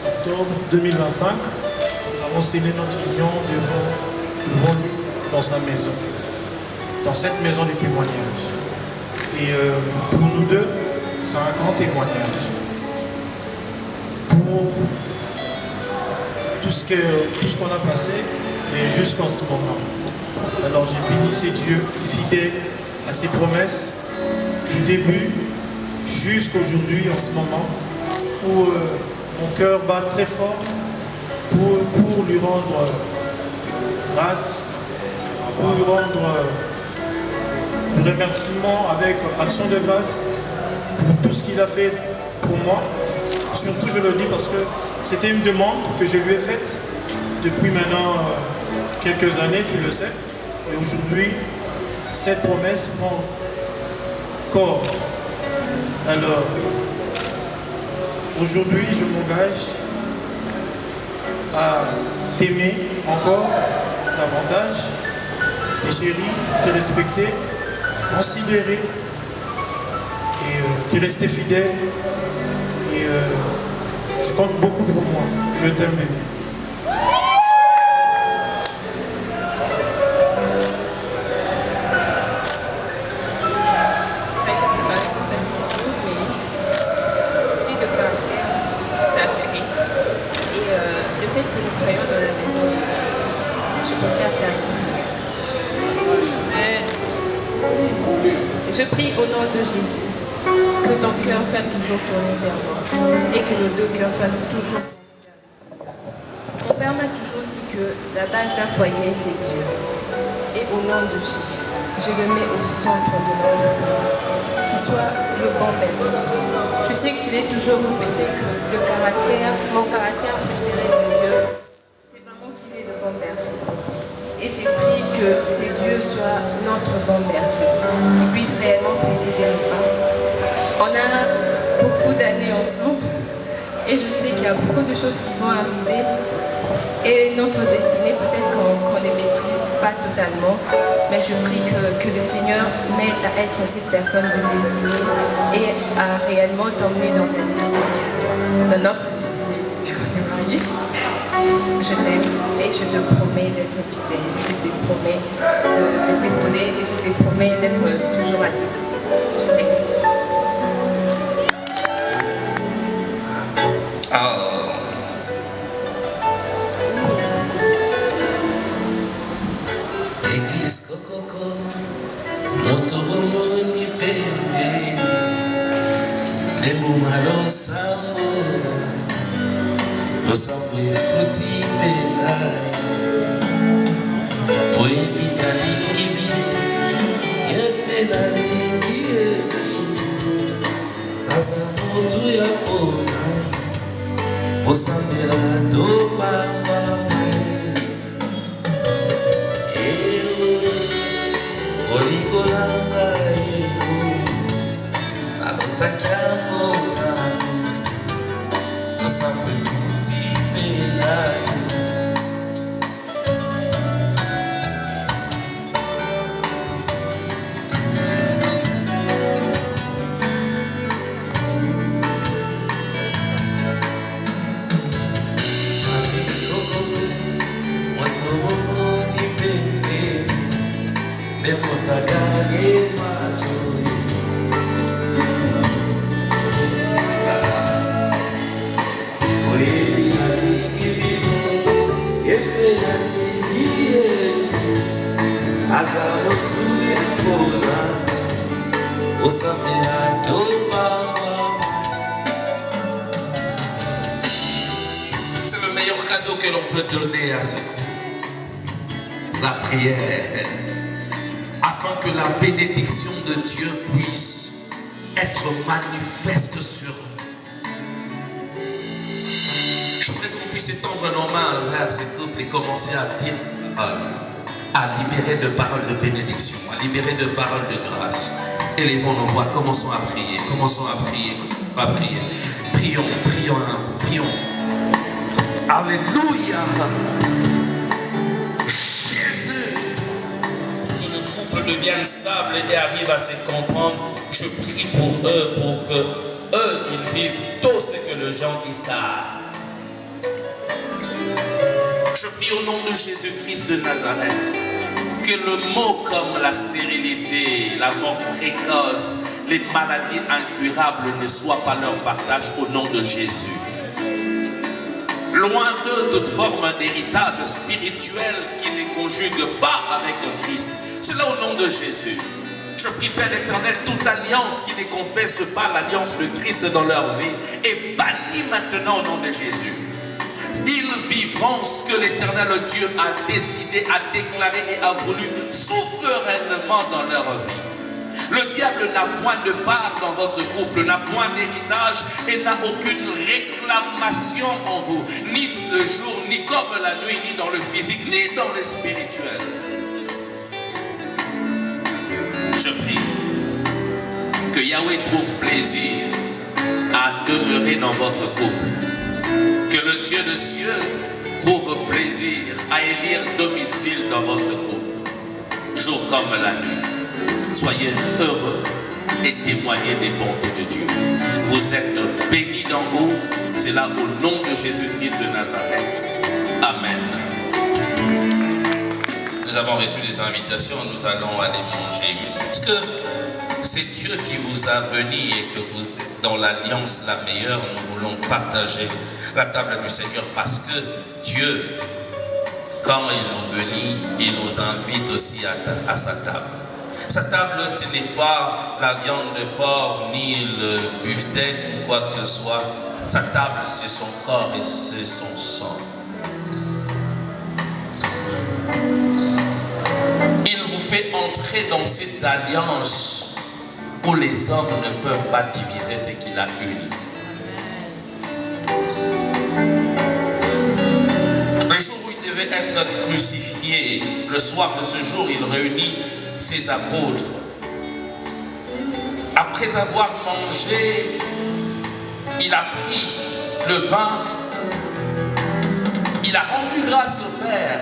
octobre 2025, nous avons scellé notre union devant lui dans sa maison, dans cette maison de témoignage. Et pour nous deux, c'est un grand témoignage. Pour tout ce qu'on a passé et jusqu'en ce moment. Alors j'ai béni ces dieux fidèles à ses promesses du début jusqu'aujourd'hui, en ce moment, où mon cœur bat très fort pour lui rendre grâce, pour lui rendre le remerciement avec action de grâce pour tout ce qu'il a fait pour moi. Surtout, je le dis parce que c'était une demande que je lui ai faite depuis maintenant quelques années, tu le sais. Et aujourd'hui, cette promesse prend corps. Alors, aujourd'hui, je m'engage à t'aimer encore davantage, te chérir, te respecter, te considérer et te rester fidèle. Et tu comptes beaucoup pour moi. Je t'aime, bébé. Soyons dans la maison de Dieu. Je préfère faire. Je prie au nom de Jésus que ton cœur soit toujours tourné vers moi et que nos deux cœurs soient toujours tournés vers le Seigneur. Mon père m'a toujours dit que la base d'un foyer, c'est Dieu. Et au nom de Jésus, je le mets au centre de notre foyer, qu'il soit le bon berger. Tu sais que je l'ai toujours répété que mon caractère préféré de Dieu, et j'ai prié que ces dieux soient notre bon berger, qui puisse réellement précéder nos pas. On a beaucoup d'années ensemble et je sais qu'il y a beaucoup de choses qui vont arriver et notre destinée, peut-être qu'on ne maîtrise pas totalement, mais je prie que le Seigneur m'aide à être cette personne de destinée et à réellement t'emmener dans ta destinée, dans notre destinée. Je connais marié. Je t'aime et je te promets d'être fidèle. Je te promets de t'épauler et je te promets d'être toujours à tes côtés. Je t'aime. Église Kokoko, Motobomoni Pembe, Demumalo Samona. Losamwe futi penai Oebi dalikibi Yete dalikibi Azamotu ya pona Osamela dopa mame Eo Oligolanga eo Agotakiamona Losamwe C'est le meilleur cadeau que l'on peut donner à ce groupe. La prière, afin que la bénédiction de Dieu puisse être manifeste sur eux. Je voudrais qu'on puisse étendre nos mains vers ces couples et commencer à dire, à libérer de paroles de bénédiction, à libérer de paroles de grâce. Élevons nos voix, commençons à prier, commençons à prier, à prier. Prions, prions, prions. Alléluia. Jésus. Pour que le couple devienne stable et arrive à se comprendre, je prie pour que eux, ils vivent tout ce que les gens disent là. Je prie au nom de Jésus-Christ de Nazareth, que le mot comme la stérilité, la mort précoce, les maladies incurables ne soient pas leur partage au nom de Jésus. Loin d'eux toute forme d'héritage spirituel qui ne conjugue pas avec Christ. Cela au nom de Jésus. Je prie, Père éternel, toute alliance qui ne confesse pas l'alliance de Christ dans leur vie est bannie maintenant au nom de Jésus. Ils vivront ce que l'éternel Dieu a décidé, a déclaré et a voulu souverainement dans leur vie. Le diable n'a point de part dans votre couple, n'a point d'héritage et n'a aucune réclamation en vous, ni le jour, ni comme la nuit, ni dans le physique, ni dans le spirituel. Je prie que Yahweh trouve plaisir à demeurer dans votre couple. Que le Dieu de cieux trouve plaisir à élire domicile dans votre couple. Jour comme la nuit. Soyez heureux et témoignez des bontés de Dieu. Vous êtes bénis d'en haut. C'est là au nom de Jésus-Christ de Nazareth. Amen. Nous avons reçu des invitations, nous allons aller manger. Puisque c'est Dieu qui vous a béni et que vous êtes dans l'alliance la meilleure, nous voulons partager la table du Seigneur parce que Dieu, quand il nous bénit, il nous invite aussi à sa table. Sa table, ce n'est pas la viande de porc ni le beefsteak ou quoi que ce soit. Sa table, c'est son corps et c'est son sang. Il vous fait entrer dans cette alliance où les hommes ne peuvent pas diviser ce qu'il a uni. Le jour où il devait être crucifié, le soir de ce jour, il réunit ses apôtres. Après avoir mangé, il a pris le pain, il a rendu grâce au Père,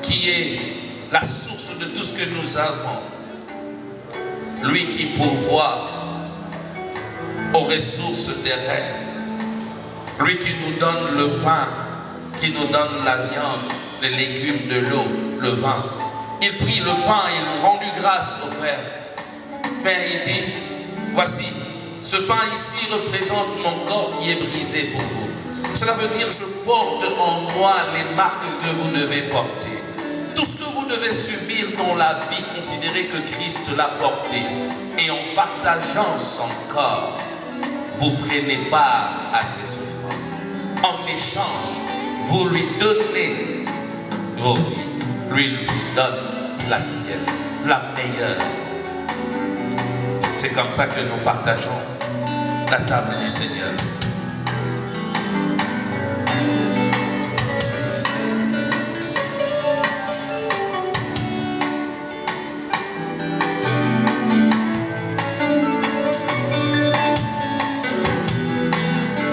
qui est la source de tout ce que nous avons. Lui qui pourvoit aux ressources terrestres. Lui qui nous donne le pain, qui nous donne la viande, les légumes, de l'eau, le vin. Il prit le pain et il rendit grâce au Père. Père, il dit, voici, ce pain ici représente mon corps qui est brisé pour vous. Cela veut dire, je porte en moi les marques que vous devez porter. Tout ce que vous devez subir dans la vie, considérez que Christ l'a porté. Et en partageant son corps, vous prenez part à ses souffrances. En échange, vous lui donnez vos vies. Lui, il vous donne la sienne, la meilleure. C'est comme ça que nous partageons la table du Seigneur.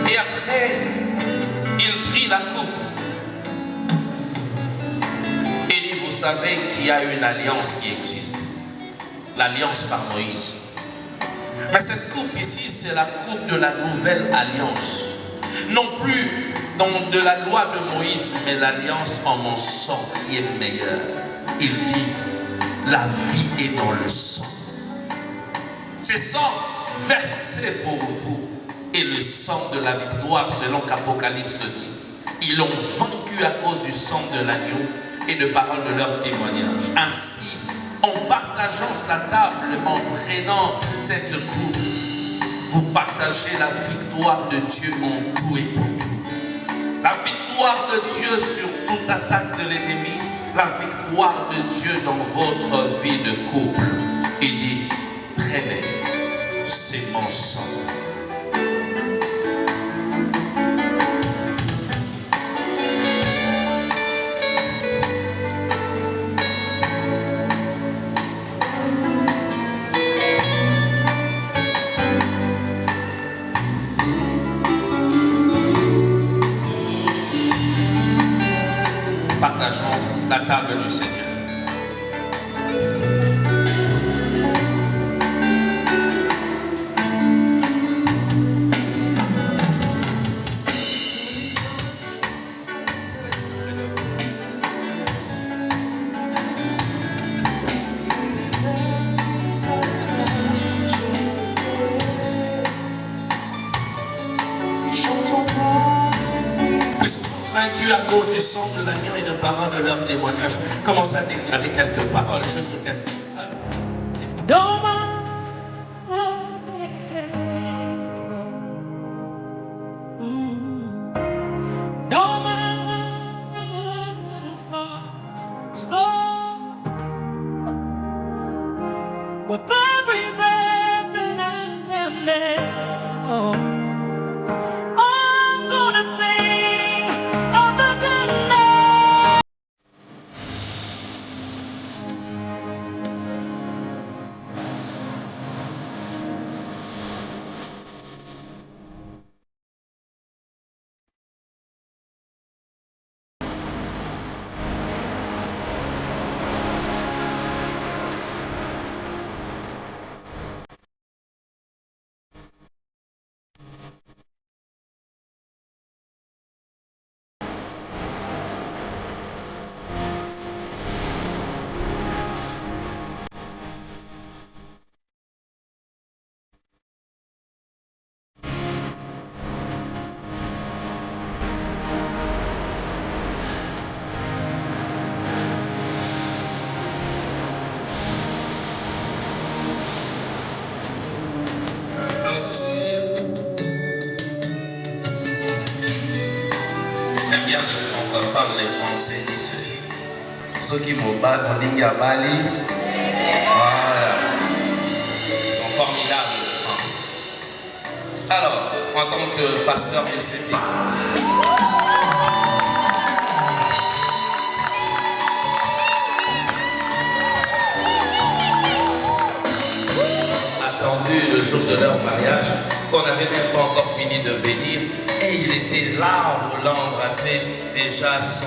Et après, il prit la coupe. Et dit, vous savez qu'il y a une alliance qui existe. L'alliance par Moïse. Mais cette coupe ici, c'est la coupe de la nouvelle alliance. Non plus de la loi de Moïse, mais l'alliance en mon sang qui est meilleure. Il dit, la vie est dans le sang. C'est sang versé pour vous. Et le sang de la victoire, selon qu'Apocalypse dit. Ils l'ont vaincu à cause du sang de l'agneau et de paroles de leur témoignage. Ainsi, en partageant sa table, en prenant cette coupe, vous partagez la victoire de Dieu en tout et pour tout. La victoire de Dieu sur toute attaque de l'ennemi, la victoire de Dieu dans votre vie de couple. Il dit, prenez, c'est mon sang. Partageons la table du Seigneur. Vaincu à cause du sang de l'agneau et de paroles de leur témoignage. Commencez à déclarer quelques paroles, juste quelques paroles. parlent les Français disent ceci. Ceux qui m'ont battu en ligne à Bali, voilà. Ils sont formidables, le français. Alors, en tant que pasteur de CP, attendu le jour de leur mariage, qu'on n'avait même pas encore fini de bénir, et il était là, en voulant embrasser déjà son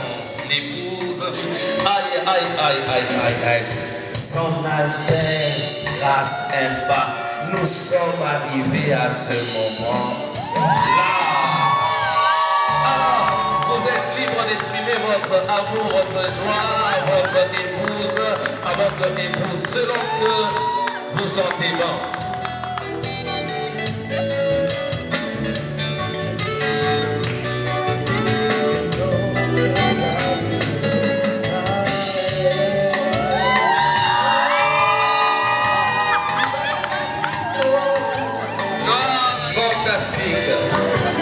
épouse. Aïe, aïe, aïe, aïe, aïe, aïe. Son Altesse, grâce impa, nous sommes arrivés à ce moment-là. Alors, vous êtes libre d'exprimer votre amour, votre joie à votre épouse, selon que vous sentez bon.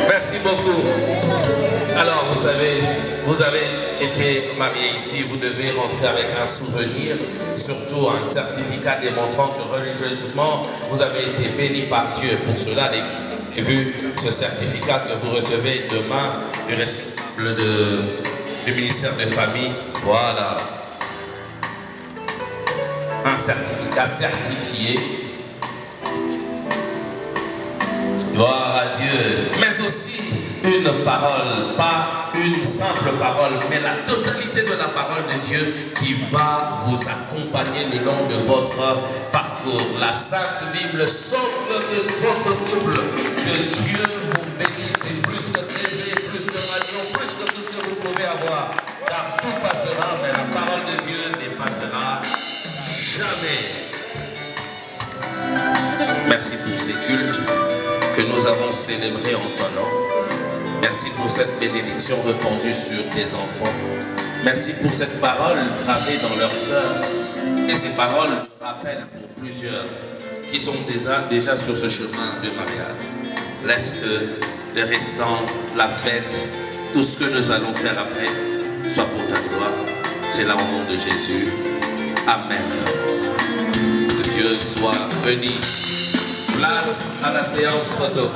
Merci beaucoup. Alors, vous avez été marié ici, vous devez rentrer avec un souvenir, surtout un certificat démontrant que religieusement, vous avez été béni par Dieu. Pour cela, et vu ce certificat que vous recevez demain du responsable du ministère des Familles, voilà. Un certificat certifié. Gloire à Dieu. Mais aussi une parole, pas une simple parole, mais la totalité de la parole de Dieu qui va vous accompagner le long de votre parcours. La Sainte Bible, socle de votre couple. Que Dieu vous bénisse, et plus que TV, plus que radio, plus que tout ce que vous pouvez avoir. Car tout passera, mais la parole de Dieu ne passera jamais. Merci pour ces cultes que nous avons célébrés en ton nom. Merci pour cette bénédiction répandue sur tes enfants. Merci pour cette parole gravée dans leur cœur. Et ces paroles rappellent pour plusieurs qui sont déjà sur ce chemin de mariage. Laisse que les restants, la fête, tout ce que nous allons faire après, soit pour ta gloire. C'est là au nom de Jésus. Amen. Que Dieu soit béni. Place à la séance photo.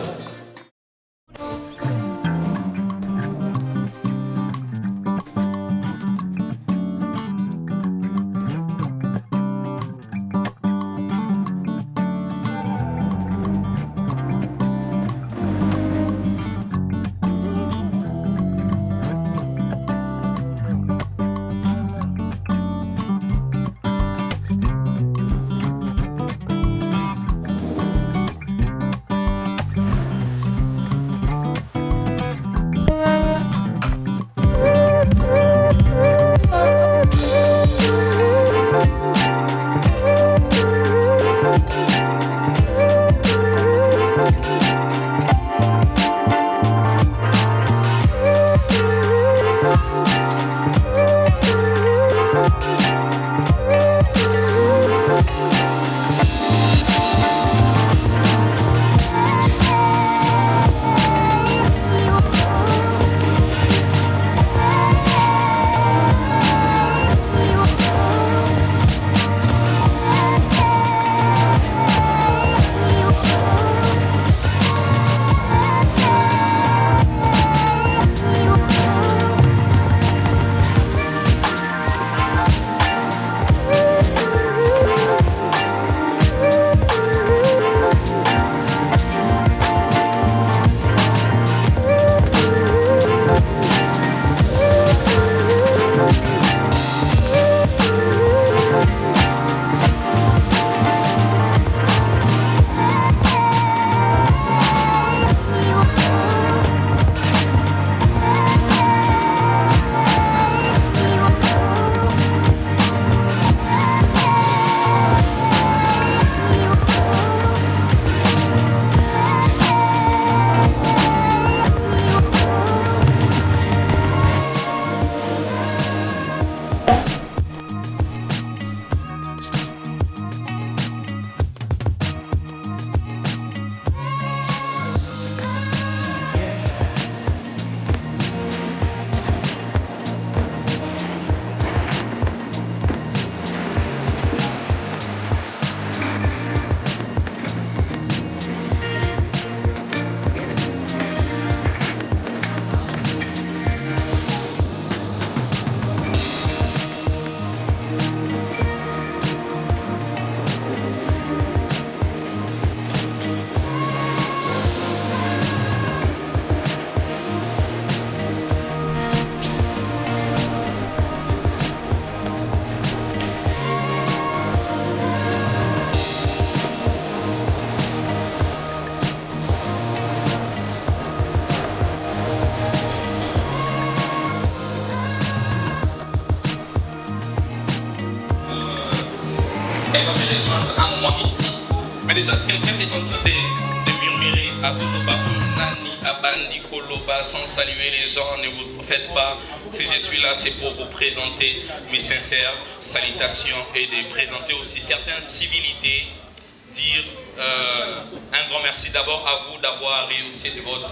rejoindre à moi ici. Mais déjà, quelqu'un est en train de murmurer à Nani, Abandi, Koloba, sans saluer les gens, ne vous faites pas. Si je suis là, c'est pour vous présenter mes sincères salutations et de présenter aussi certaines civilités. Dire un grand merci d'abord à vous d'avoir réussi de votre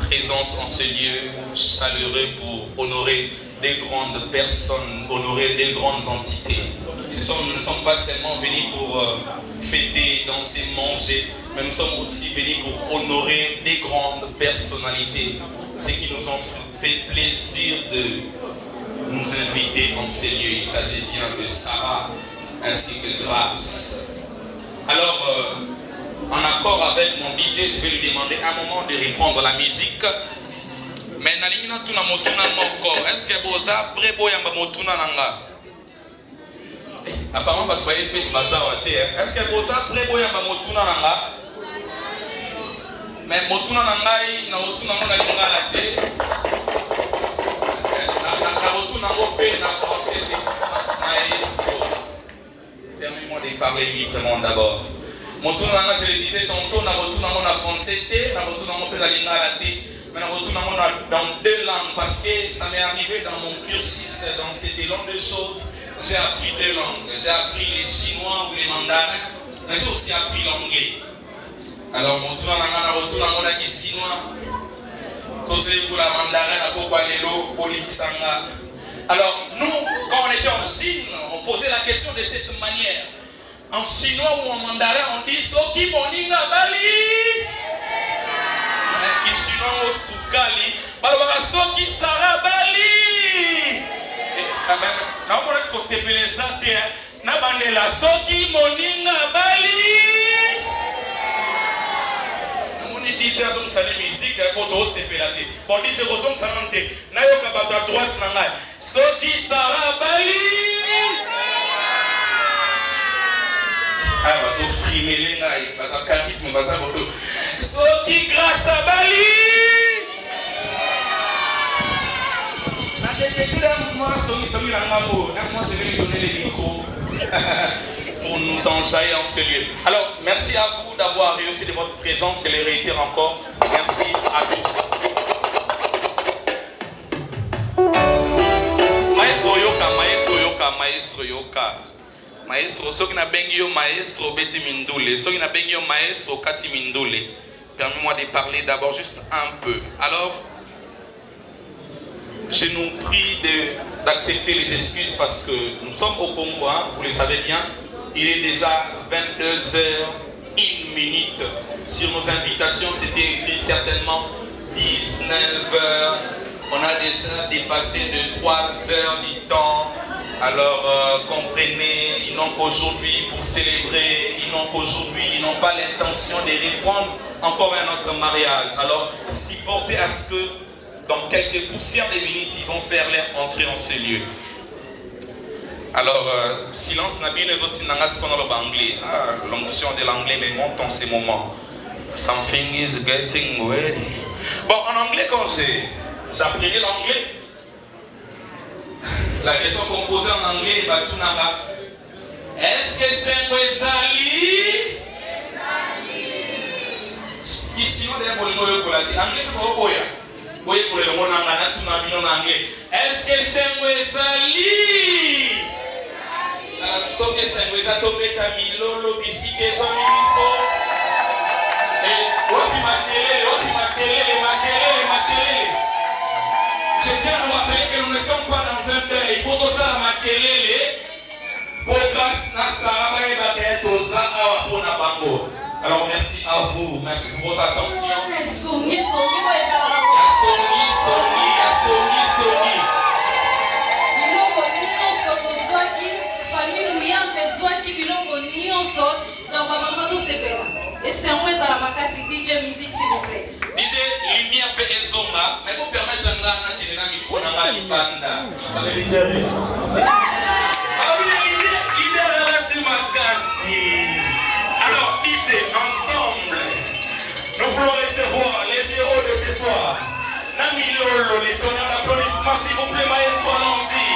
présence en ce lieu chaleureux pour honorer des grandes personnes, honorer des grandes entités. Nous ne sommes pas seulement venus pour fêter, danser, manger, mais nous sommes aussi venus pour honorer des grandes personnalités, ceux qui nous ont fait plaisir de nous inviter en ces lieux. Il s'agit bien de Sarah ainsi que Grâce. Alors, en accord avec mon DJ, je vais lui demander un moment de répondre à la musique. Mais nalingina tuna motuna moko. Est-ce que vous êtes prêts pour yamba motuna nanga? Apparemment, vous avez fait bazar. Est-ce que vous êtes prêts pour yamba motuna nanga? Mais motuna nanga na motuna mona linga la te. Na motuna ngope na français maestro. Permettez-moi de parler librement d'abord. Motuna nanga, je le disais tantôt, na motuna mona français te, na motuna ngope na linga la te. Mais na motuna mona dans deux langues parce que ça m'est arrivé dans mon cursus dans cette langue de choses. J'ai appris deux langues. J'ai appris les chinois ou les mandarins, mais j'ai aussi appris l'anglais. Alors, mon tour na retour dans mon chinois. Tous les pour la mandarin, la coqualelo, polisanga. Alors, nous, quand on était en Chine, on posait la question de cette manière. En chinois ou en mandarin, on dit Soki moninga bali. En chinois, on soukali. Balabara Soki sara bali. Non, on faut s'épeler ça, na bandela soki moninga bali. On dit déjà comme ça les musiques pour tout s'épeler. On dit c'est comme ça monter. Na yo kabato à droite nanga. Soki sara bali. Ah, va s'offrir les ngai, va charisme va ça pour Soki grâce à bali. Moi, je vais lui donner les micros pour nous enjailler en ce lieu. Alors, merci à vous d'avoir réussi de votre présence et les réitérer encore. Merci à tous. Maestro Yoka, Maestro Yoka, Maestro Yoka. Maestro, ceux qui n'ont pas eu Maestro Betty Mindole, ceux qui n'ont pas eu Maestro Kati Mindole. Permets-moi de parler d'abord juste un peu. Alors, je nous prie d'accepter les excuses parce que nous sommes au Congo, hein, vous le savez bien. Il est déjà 22h01. Sur nos invitations, c'était écrit certainement 19h. On a déjà dépassé de 3 heures du temps. Alors, comprenez, ils n'ont qu'aujourd'hui pour célébrer, ils n'ont pas l'intention de répondre encore à notre mariage. Alors, s'y porter à ce que dans quelques poussières de minutes, ils vont faire leur entrée en ce lieu. Alors, silence n'a bien les autres anglais. Ah, l'onction de l'anglais me monte en ce moment. Something is getting ready. Bon, en anglais, quand j'apprenais l'anglais, la question qu'on posait en anglais, est-ce que c'est Wezali? Qui sinon d'ailleurs pour le pour la dire anglais pour boya. Boya pour le monde anglais, tout n'a bien en anglais. Est-ce que c'est Wezali? Sauf que c'est Wezali topé Camilo, bisque, zombiso. Et wapi makelele. Je tiens à vous rappeler que nous ne sommes pas dans un pays. Il faut que ça makelele. Pour grâce na Sarah et Baketosa pour na bango. Alors merci à vous, merci pour votre attention. Soni. Et c'est un peu à la macassi DJ musique s'il vous plaît. DJ lumière peut ezonga, mais pour permettre un gars na tenir na micro na ngali banda. Alors DJ ensemble, nous voulons recevoir les héros de ce soir. Namilolo, les tonnerres d'applaudissements s'il vous plaît, maestro Nancy.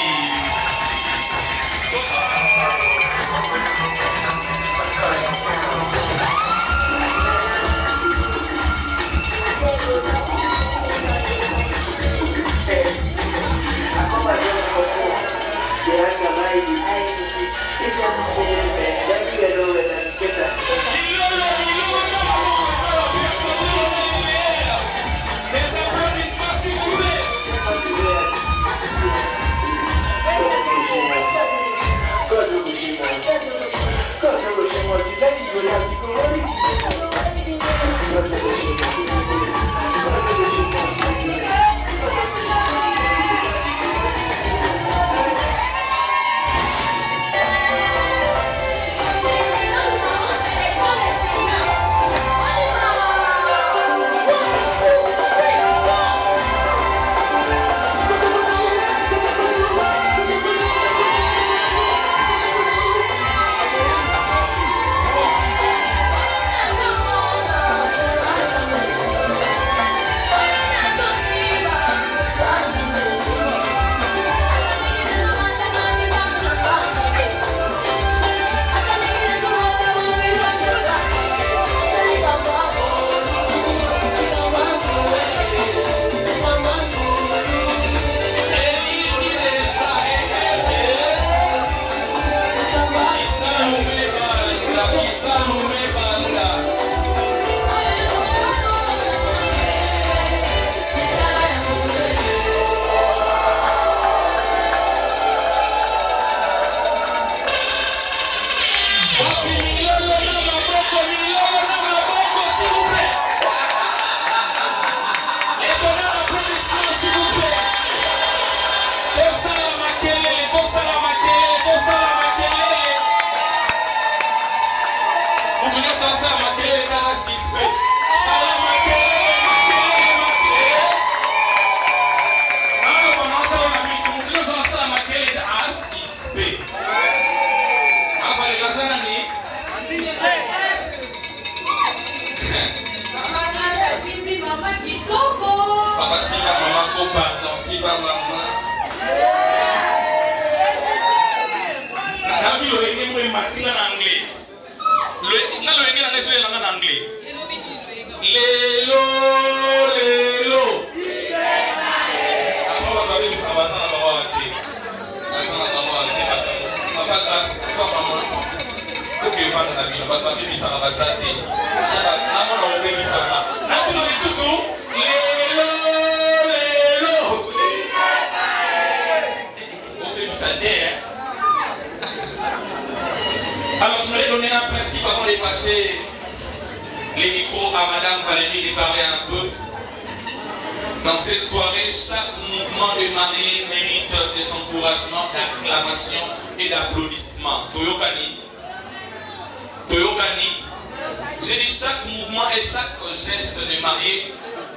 Merci pas maman. Nami lo yenge mo matinga na anglais. Le ngalo yenge na ngeso yela na anglais. Lelo. Apa ba be sa ba sana ba wa te. Sana ba wa te ba. Papa grâce sa maman. Ok, pas de la vie, on va pas vivre ça, on va s'arrêter. Maman, on va vivre ça. Là, tu nous dis tout, lélo. On va vivre ça, alors, je vais donner un principe avant de passer les micros à Madame Valérie de parler un peu. Dans cette soirée, chaque mouvement de mariée mérite des encouragements, d'acclamations et d'applaudissements. Toyokani. J'ai dit chaque mouvement et chaque geste de marié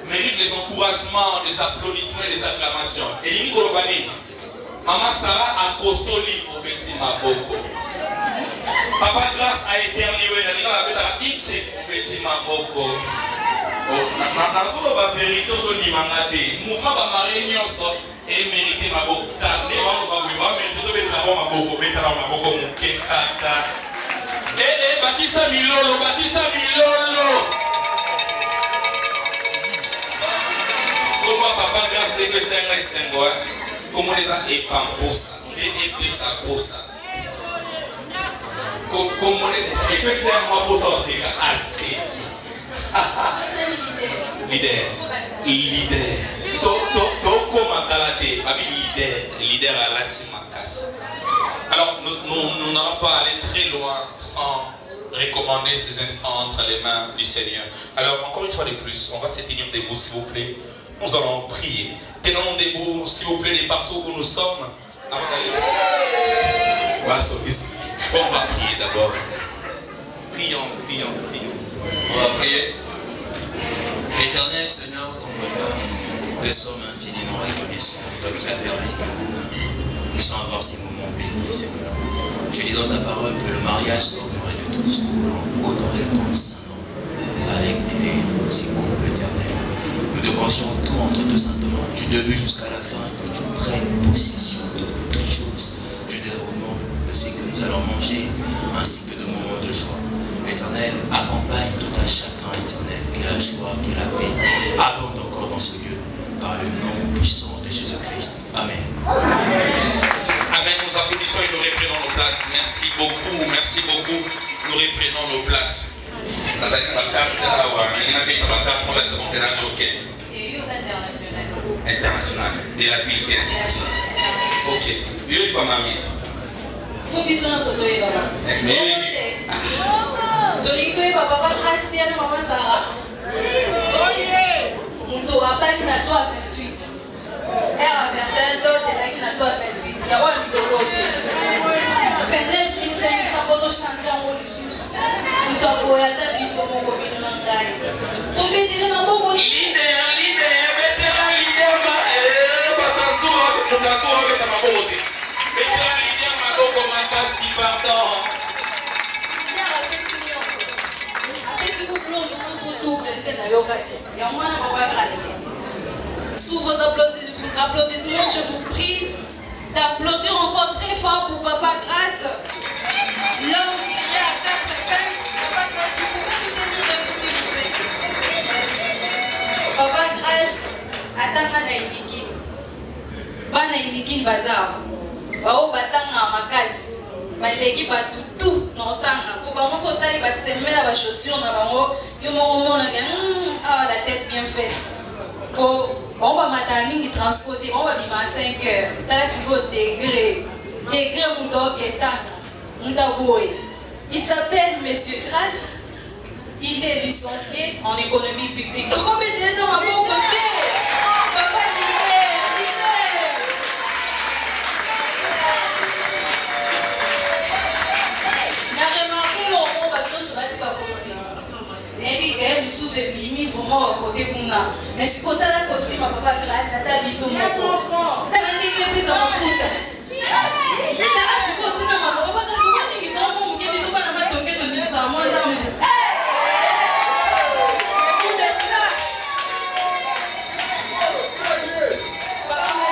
mérite des encouragements, des applaudissements et des acclamations. Et l'Ingolobani, Maman Sarah a consoli au petit Maboko. Papa Grâce a éternué, il a dit X au petit Maboko. La vérité, le mouvement va marier nyonso et mériter Maboko. Bakisa Milolo. Comment Papa Grâce de que c'est un sengo, comment on est épamposa, on est éplisa posa. Comment on est que c'est un posa aussi assez. Leader. Toko makalate, abi leader à l'Atimakas. Alors, nous n'allons pas aller très loin sans recommander ces instants entre les mains du Seigneur. Alors, encore une fois de plus, on va se tenir debout, s'il vous plaît. Nous allons prier. Tenons debout, s'il vous plaît, de partout où nous sommes. Avant d'aller. On va prier d'abord. Prions. On va prier. Éternel Seigneur, ton bonheur, nous sommes infiniment reconnaissants de ta vérité. Nous sommes avoir ces moments bénis, Seigneur. Tu dis dans ta parole que le mariage soit honoré de tous. Nous voulons honorer ton Saint-Nom avec tes couples éternels. Nous te confions tout entre tes saintement, du début jusqu'à la fin, que tu prennes possession de toutes choses, du déroulement de ce que nous allons manger, ainsi que de moments de joie. Éternel, accompagne tout à chacun, éternel, que la joie, que la paix abonde encore dans ce lieu, par le nom puissant de Jésus-Christ. Amen. Amen. Nous applaudissons et nous reprenons nos places. Merci beaucoup. Nous reprenons nos places. International. De la ville internationale. Ok. Il y a pas ma mise. Faut que tu papa Christian, maman Sarah. On te rappelle qu'il a toi à 28. Elle a versé un autre, elle a toi à 28. Il y a un vidéo. 29 500 pour changer en haut du sous. Nous t'avons voyagé à vie sur mon copine en taille. Ton bébé, ma bonne. Sous vos applaudissements, je vous prie d'applaudir encore très fort pour Papa Grâce. L'homme tiré à 4 épingles. Papa Grâce, vous pouvez tout tenir debout, s'il vous plaît. Papa Grâce, attends na inikini. Bana inikini bazar. Bao batanga makasi. Baleki batutu na otanga. Ko bango sotali ba semela ba chaussures na bango. Yo moko mona ke la tête bien faite. Ko on va madame qui transporter, on va vivre à 5 heures. T'as la seconde degré il s'appelle Monsieur Grâce. Il est licencié en économie publique. Comment mettre dans ma bon côté? Papa n'a remarqué l'homme, on va pas possible. Et puis, sous ébimi, vraiment à côté de moi. Mais si quand la costume, papa Grâce, ça t'a mis sur mon corps. T'as la télé, puis ça m'en fout. T'as la chicote, c'est dans ma papa Grâce, ils sont bons, ils sont pas dans ma tongue, ils sont dans mon âme. Écoute ça. Papa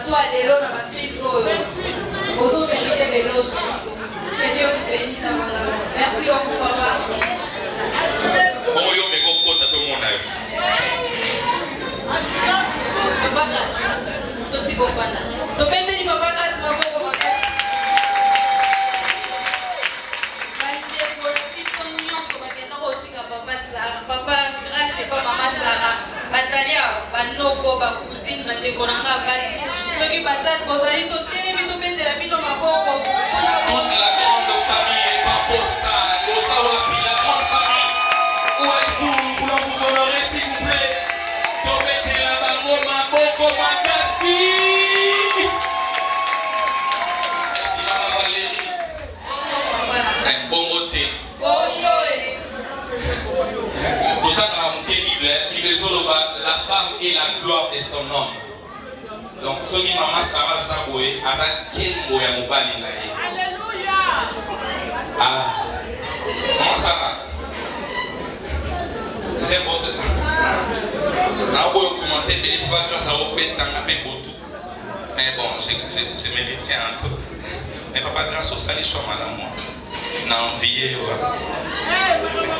bato alelo na bakristo oyo ozomérite beloge na biso. Que Dieu vous bénisse abondamment. Merci beaucoup papa. Bongo yo meko kota to mona yo. Papa Grace. Toti kofana. Topendeli papa Grace maboko makasi. Bandeko na biso nyonso bakenda kotika papa Sarah. Papa Grace pa mama Sarah. Bazali awa banoko bakusine bandeko na nga basi. Soki bazali kozali totelemi topendela bino maboko. Toute la grande famille Paposa, Osawapi, la grande famille. Où êtes-vous? Nous voulons vous honorer s'il vous plaît. Topete la bango maboko makasi. Merci maman Valérie. Bongo te. La femme est la gloire de son homme. Donc, ce qui maman Sarah Zaboué, a Kengo ya mobali na ye. Alléluia. Ah. Maman Sarah. J'aime votre. Na boy commenter mais pas grâce à Open Tanga Bebotou. Mais bon, je me retiens un peu. Mais papa grâce au sali choma à moi. N'a envié.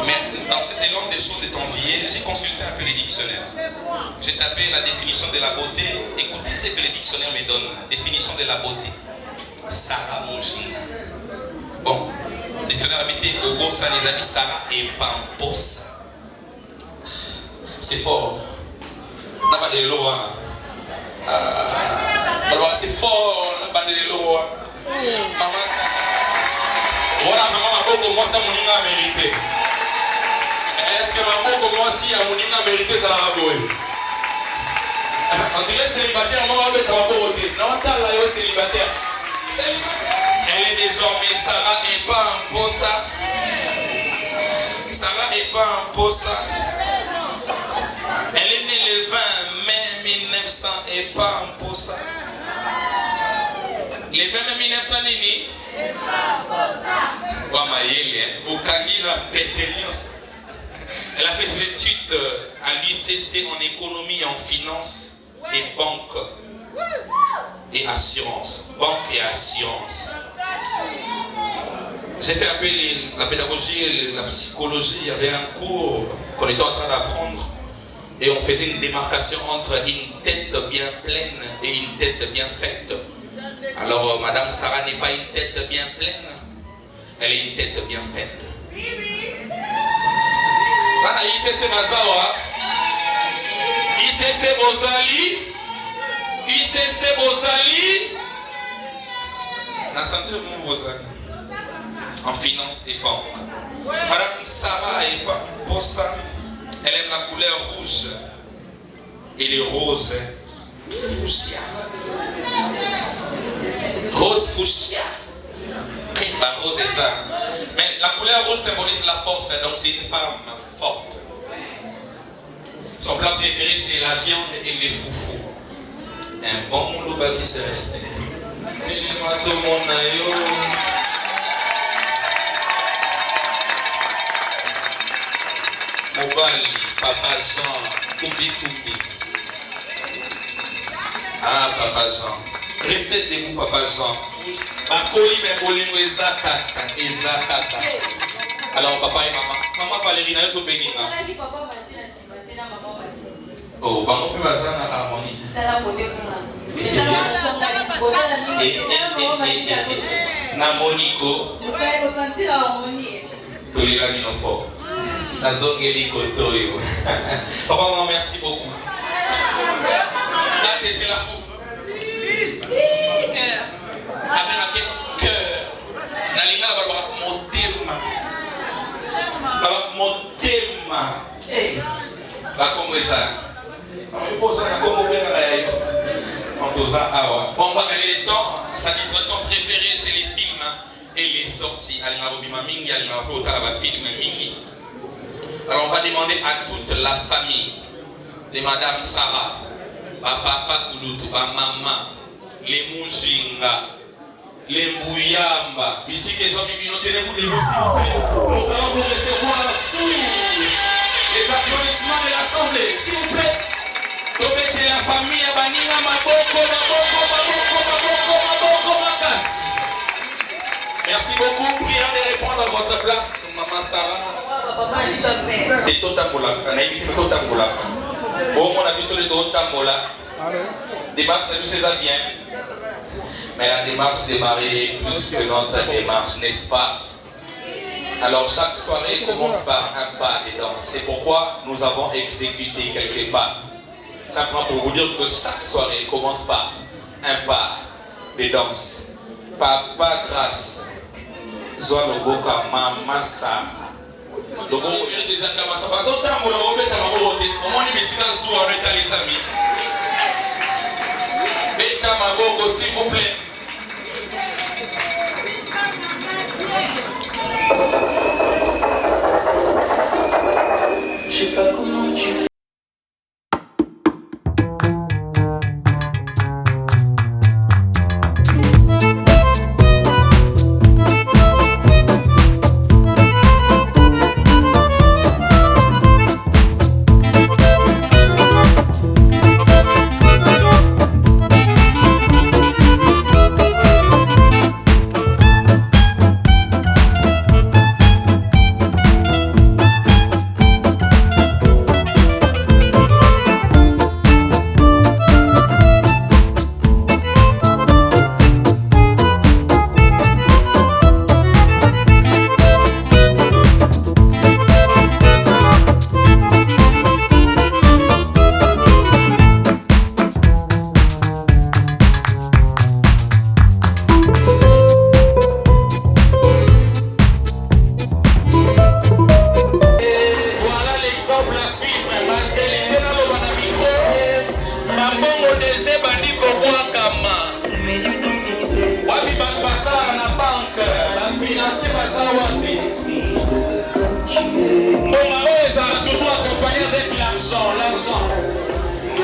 Mais dans cette éloge des choses de t'envier, j'ai consulté un peu les dictionnaires. J'ai tapé la définition de la beauté. Écoutez ce que les dictionnaires me donnent. Définition de la beauté. Sarah Mojina. Bon, dictionnaire habité au Gossa les amis Sarah et Pamposa. C'est fort. N'a pas de l'eau. Alors c'est fort. N'a pas de l'eau. Maman Sarah. Voilà, maman m'a beaucoup moi ça mon a mérité. Est-ce que maman comme moi si à mon a mérité ça l'a raboué? On dirait célibataire, maman va être en beauté. Non, t'as là célibataire. Elle est désormais Sarah et pas un posa. Sarah et pas un posa. Elle est née le 20 mai 1900 et pas un posa. Le 20 mai 1900 nini? Elle a fait ses études à l'UCC en économie et en finance et banque et assurance. Banque et assurance. J'ai fait un peu la pédagogie et la psychologie. Il y avait un cours qu'on était en train d'apprendre et on faisait une démarcation entre une tête bien pleine et une tête bien faite. Alors, Madame Sarah n'est pas une tête bien pleine, elle est une tête bien faite. Voilà, ICC Mazawa, ICC Bozali, ICC Bozali. Dans le sens de Bozali, en finance et banque. Madame Sarah est pas pour ça, elle aime la couleur rouge et les roses fuchsia. Rose fuchsia. Pas rose et ça. Mais la couleur rouge symbolise la force, donc c'est une femme forte. Son plat préféré c'est la viande et les foufous. Un bon moulouba qui s'est resté. Mobali, Papa Jean, Kumbi. Ah, Papa Jean. Restez debout, Papa Jean. Alors, papa et maman. Maman Valérie, n'a pas béni. Oh, maman peut passer en harmonie. Namonico. Tolila Minofo. La zone Kotoyo. Papa, maman, merci beaucoup. C'est la fou. Avec un cœur. Nalinga la motema. Hey. La congresa. On va gagner le temps. Sa distraction préférée, c'est les films et les sorties. Alors on va demander à toute la famille de Madame Sarah, Papa Kulutu, Maman, les Mujinga, les Mbuyamba. Ici, les hommes nous allons vous recevoir sous les applaudissements de l'Assemblée. S'il vous plaît. Tobete la famille à Baninga Maboko Makasi. Merci beaucoup. Prière de répondre à votre place, Maman Sarah. Et Totambola. Totambola. Bon, mon ami sur le Totambola. Démarche, c'est ça bien. Mais la démarche démarrer plus que notre démarche, n'est-ce pas? Alors chaque soirée commence par un pas de danse. C'est pourquoi nous avons exécuté quelques pas. Simplement pour vous dire que chaque soirée commence par un pas de danse. Papa grâce. Zoa Loboka Mama Sarah. Donc on vient des acclamations. Parce que tant qu'on a fait ta maman, on m'a dit mais c'est un soir on est les amis. Beta Maboko s'il vous plaît. Je sais pas comment tu fais.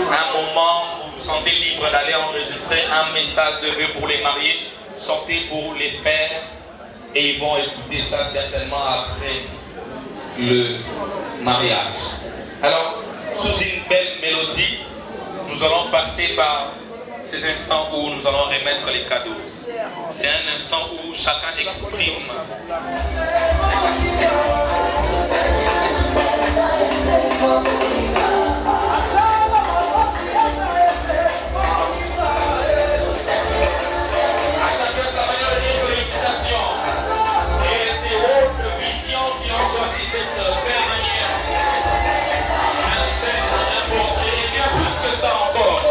Un moment où vous vous sentez libre d'aller enregistrer un message de vœux pour les mariés, sortez pour les faire et ils vont écouter ça certainement après le mariage. Alors, sous une belle mélodie, nous allons passer par ces instants où nous allons remettre les cadeaux. C'est un instant où chacun exprime. À chacun sa manière de dire félicitations. Et ces hautes visions qui ont choisi cette belle manière. Un chèque, un portrait, et bien plus que ça encore.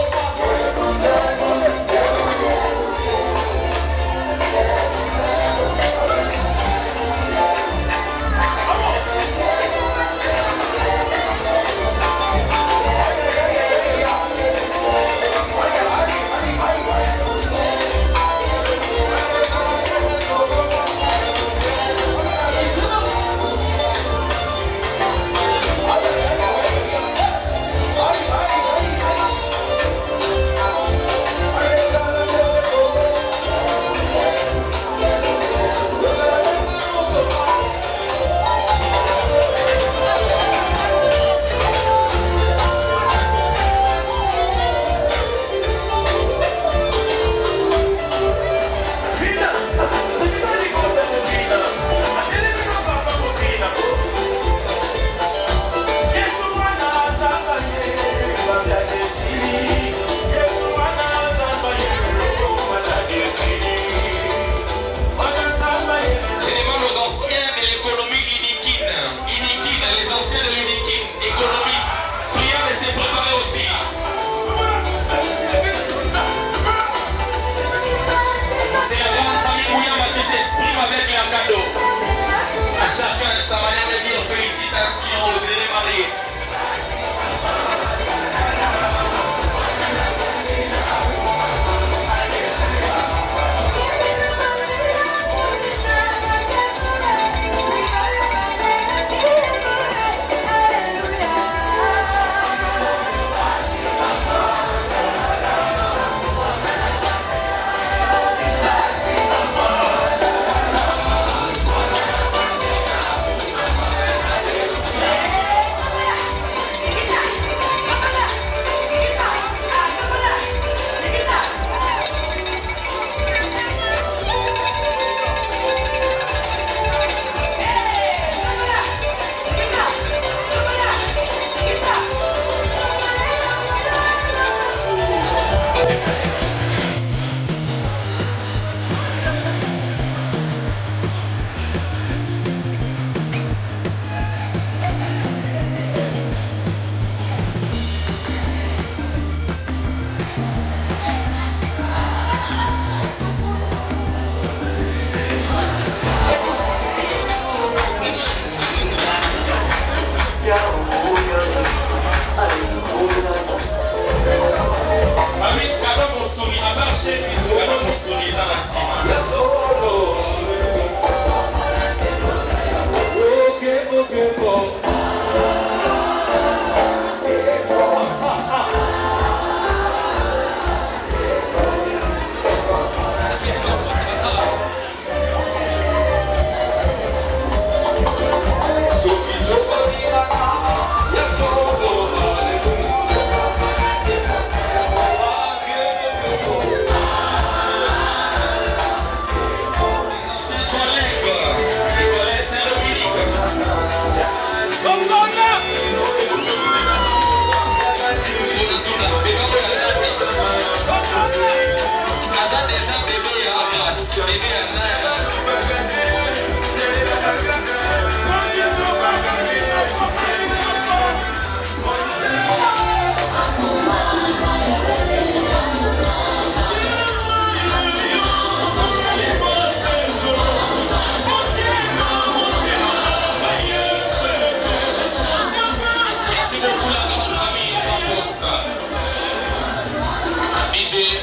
À chacun sa manière de dire félicitations aux élèves mariés.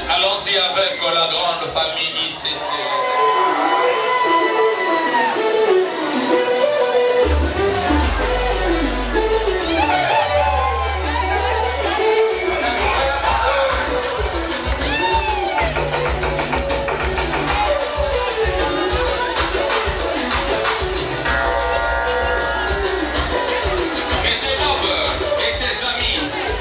Allons-y avec la grande famille ICC. Monsieur Bob et ses amis.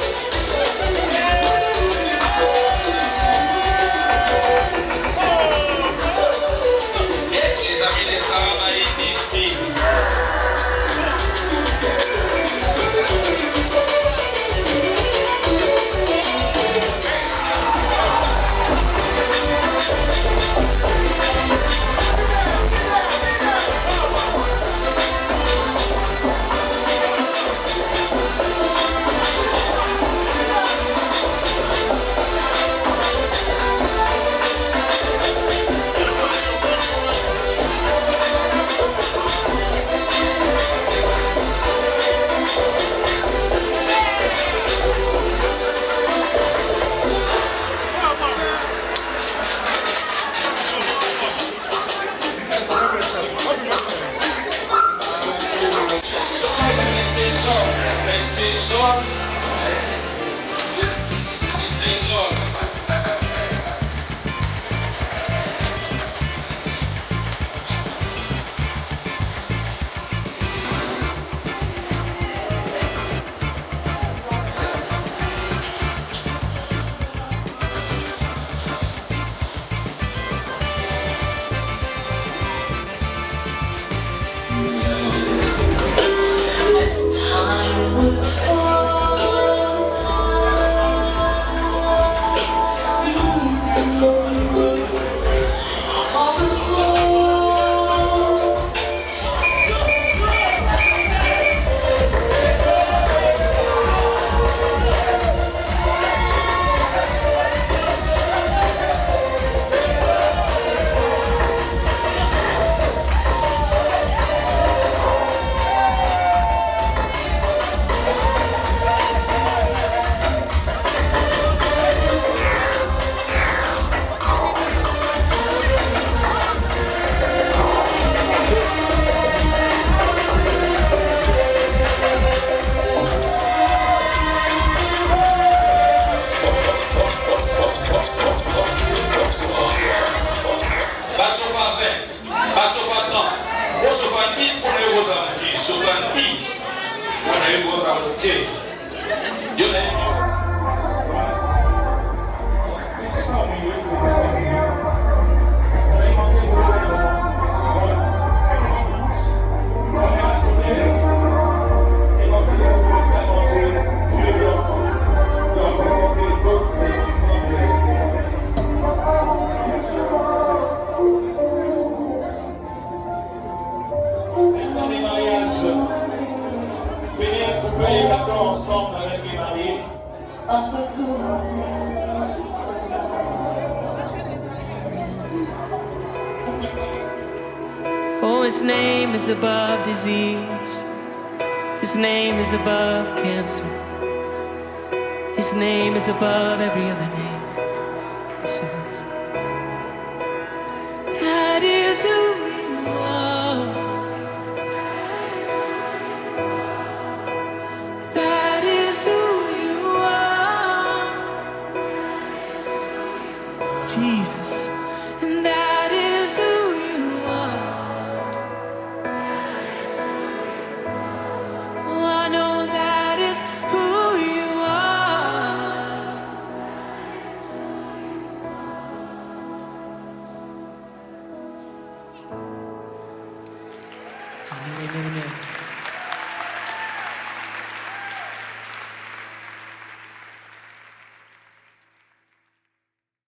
Oh, his name is above disease. His name is above cancer. His name is above every other name. He says. lost.